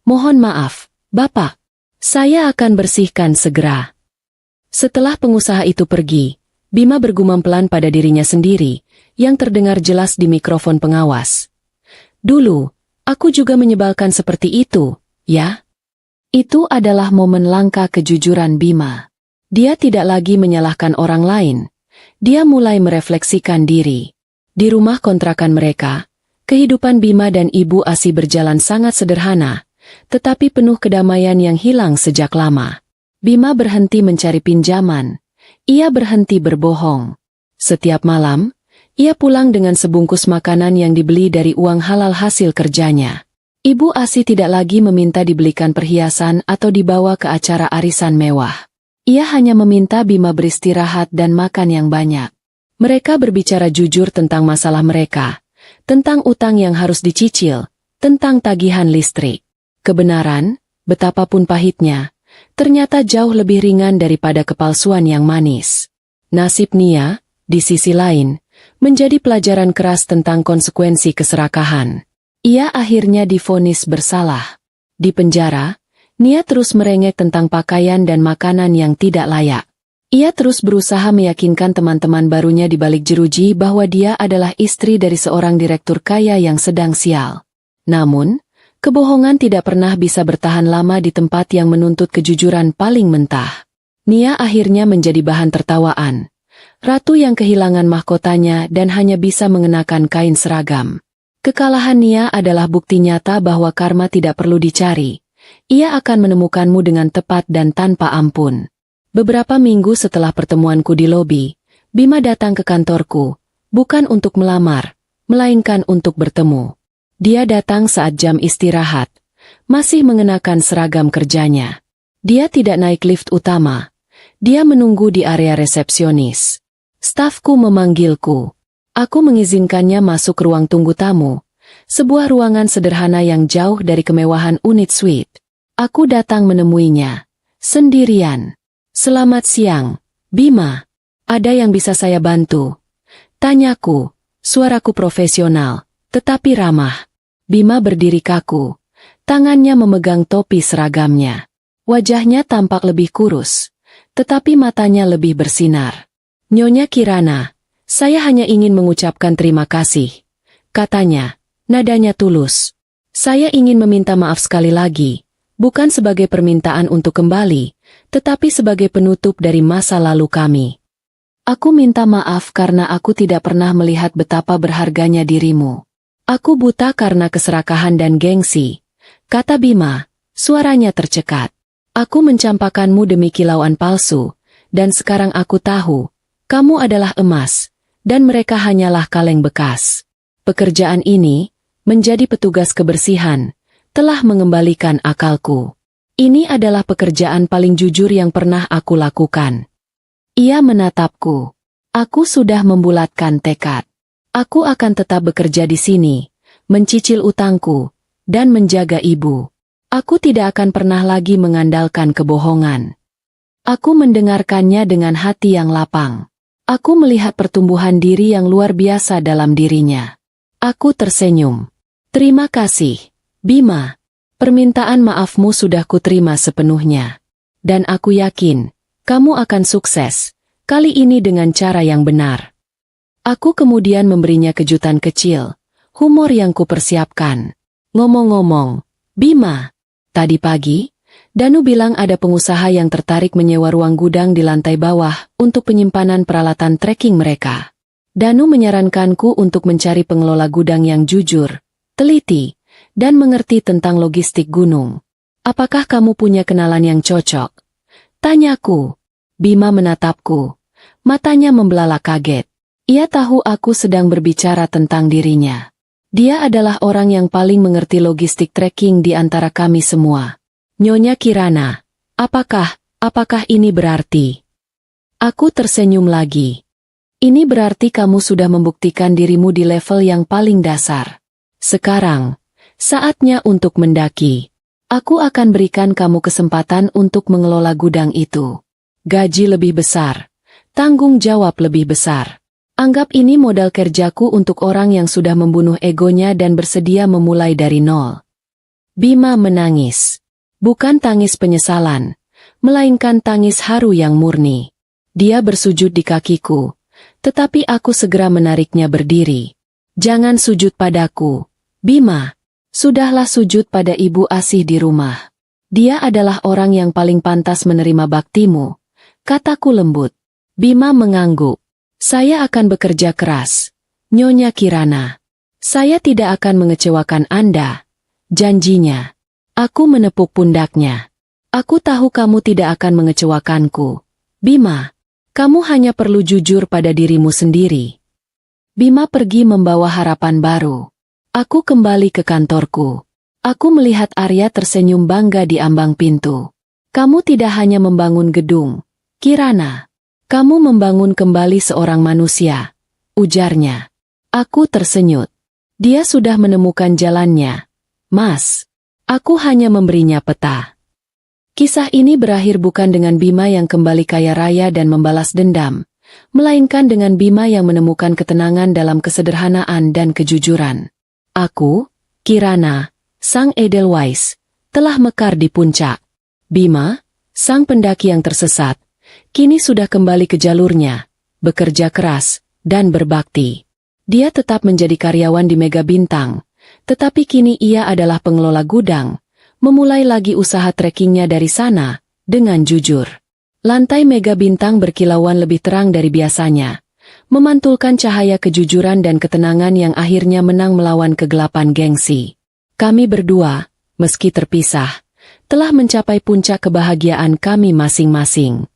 "Mohon maaf, Bapak. Saya akan bersihkan segera." Setelah pengusaha itu pergi, Bima bergumam pelan pada dirinya sendiri, yang terdengar jelas di mikrofon pengawas. "Dulu, aku juga menyebalkan seperti itu, ya?" Itu adalah momen langka kejujuran Bima. Dia tidak lagi menyalahkan orang lain. Dia mulai merefleksikan diri. Di rumah kontrakan mereka, kehidupan Bima dan Ibu Asi berjalan sangat sederhana, tetapi penuh kedamaian yang hilang sejak lama. Bima berhenti mencari pinjaman. Ia berhenti berbohong. Setiap malam, ia pulang dengan sebungkus makanan yang dibeli dari uang halal hasil kerjanya. Ibu Asi tidak lagi meminta dibelikan perhiasan atau dibawa ke acara arisan mewah. Ia hanya meminta Bima beristirahat dan makan yang banyak. Mereka berbicara jujur tentang masalah mereka, tentang utang yang harus dicicil, tentang tagihan listrik. Kebenaran, betapapun pahitnya, ternyata jauh lebih ringan daripada kepalsuan yang manis. Nasib Nia, di sisi lain, menjadi pelajaran keras tentang konsekuensi keserakahan. Ia akhirnya divonis bersalah. Di penjara, Nia terus merengek tentang pakaian dan makanan yang tidak layak. Ia terus berusaha meyakinkan teman-teman barunya di balik jeruji bahwa dia adalah istri dari seorang direktur kaya yang sedang sial. Namun, kebohongan tidak pernah bisa bertahan lama di tempat yang menuntut kejujuran paling mentah. Nia akhirnya menjadi bahan tertawaan. Ratu yang kehilangan mahkotanya dan hanya bisa mengenakan kain seragam. Kekalahan Nia adalah bukti nyata bahwa karma tidak perlu dicari. Ia akan menemukanmu dengan tepat dan tanpa ampun. Beberapa minggu setelah pertemuanku di lobi, Bima datang ke kantorku, bukan untuk melamar, melainkan untuk bertemu. Dia datang saat jam istirahat, masih mengenakan seragam kerjanya. Dia tidak naik lift utama. Dia menunggu di area resepsionis. Stafku memanggilku. Aku mengizinkannya masuk ruang tunggu tamu, sebuah ruangan sederhana yang jauh dari kemewahan unit suite. Aku datang menemuinya, sendirian. "Selamat siang, Bima. Ada yang bisa saya bantu?" Tanyaku, suaraku profesional, tetapi ramah. Bima berdiri kaku, tangannya memegang topi seragamnya. Wajahnya tampak lebih kurus, tetapi matanya lebih bersinar. "Nyonya Kirana, saya hanya ingin mengucapkan terima kasih," katanya, nadanya tulus. "Saya ingin meminta maaf sekali lagi, bukan sebagai permintaan untuk kembali, tetapi sebagai penutup dari masa lalu kami. Aku minta maaf karena aku tidak pernah melihat betapa berharganya dirimu. Aku buta karena keserakahan dan gengsi," kata Bima, suaranya tercekat. "Aku mencampakkanmu demi kilauan palsu, dan sekarang aku tahu, kamu adalah emas, dan mereka hanyalah kaleng bekas. Pekerjaan ini, menjadi petugas kebersihan, telah mengembalikan akalku. Ini adalah pekerjaan paling jujur yang pernah aku lakukan." Ia menatapku. Aku sudah membulatkan tekad. Aku akan tetap bekerja di sini, mencicil utangku, dan menjaga ibu. Aku tidak akan pernah lagi mengandalkan kebohongan. Aku mendengarkannya dengan hati yang lapang. Aku melihat pertumbuhan diri yang luar biasa dalam dirinya. Aku tersenyum. "Terima kasih, Bima. Permintaan maafmu sudah kuterima sepenuhnya. Dan aku yakin, kamu akan sukses, kali ini dengan cara yang benar." Aku kemudian memberinya kejutan kecil, humor yang kupersiapkan. "Ngomong-ngomong, Bima, tadi pagi, Danu bilang ada pengusaha yang tertarik menyewa ruang gudang di lantai bawah untuk penyimpanan peralatan trekking mereka. Danu menyarankanku untuk mencari pengelola gudang yang jujur, teliti, dan mengerti tentang logistik gunung. Apakah kamu punya kenalan yang cocok?" Tanyaku. Bima menatapku. Matanya membelalak kaget. Ia tahu aku sedang berbicara tentang dirinya. Dia adalah orang yang paling mengerti logistik trekking di antara kami semua. "Nyonya Kirana, apakah ini berarti?" Aku tersenyum lagi. "Ini berarti kamu sudah membuktikan dirimu di level yang paling dasar. Sekarang, saatnya untuk mendaki. Aku akan berikan kamu kesempatan untuk mengelola gudang itu. Gaji lebih besar, tanggung jawab lebih besar. Anggap ini modal kerjaku untuk orang yang sudah membunuh egonya dan bersedia memulai dari nol." Bima menangis. Bukan tangis penyesalan, melainkan tangis haru yang murni. Dia bersujud di kakiku, tetapi aku segera menariknya berdiri. "Jangan sujud padaku, Bima. Sudahlah sujud pada ibu asih di rumah. Dia adalah orang yang paling pantas menerima baktimu," kataku lembut. Bima mengangguk. "Saya akan bekerja keras, Nyonya Kirana. Saya tidak akan mengecewakan Anda. Janjinya." Aku menepuk pundaknya. "Aku tahu kamu tidak akan mengecewakanku, Bima. Kamu hanya perlu jujur pada dirimu sendiri." Bima pergi membawa harapan baru. Aku kembali ke kantorku. Aku melihat Arya tersenyum bangga di ambang pintu. "Kamu tidak hanya membangun gedung, Kirana. Kamu membangun kembali seorang manusia," ujarnya. Aku tersenyut. "Dia sudah menemukan jalannya, Mas. Aku hanya memberinya peta." Kisah ini berakhir bukan dengan Bima yang kembali kaya raya dan membalas dendam, melainkan dengan Bima yang menemukan ketenangan dalam kesederhanaan dan kejujuran. Aku, Kirana, sang Edelweiss, telah mekar di puncak. Bima, sang pendaki yang tersesat, kini sudah kembali ke jalurnya, bekerja keras, dan berbakti. Dia tetap menjadi karyawan di Mega Bintang, tetapi kini ia adalah pengelola gudang, memulai lagi usaha trekkingnya dari sana, dengan jujur. Lantai Mega Bintang berkilauan lebih terang dari biasanya, memantulkan cahaya kejujuran dan ketenangan yang akhirnya menang melawan kegelapan gengsi. Kami berdua, meski terpisah, telah mencapai puncak kebahagiaan kami masing-masing.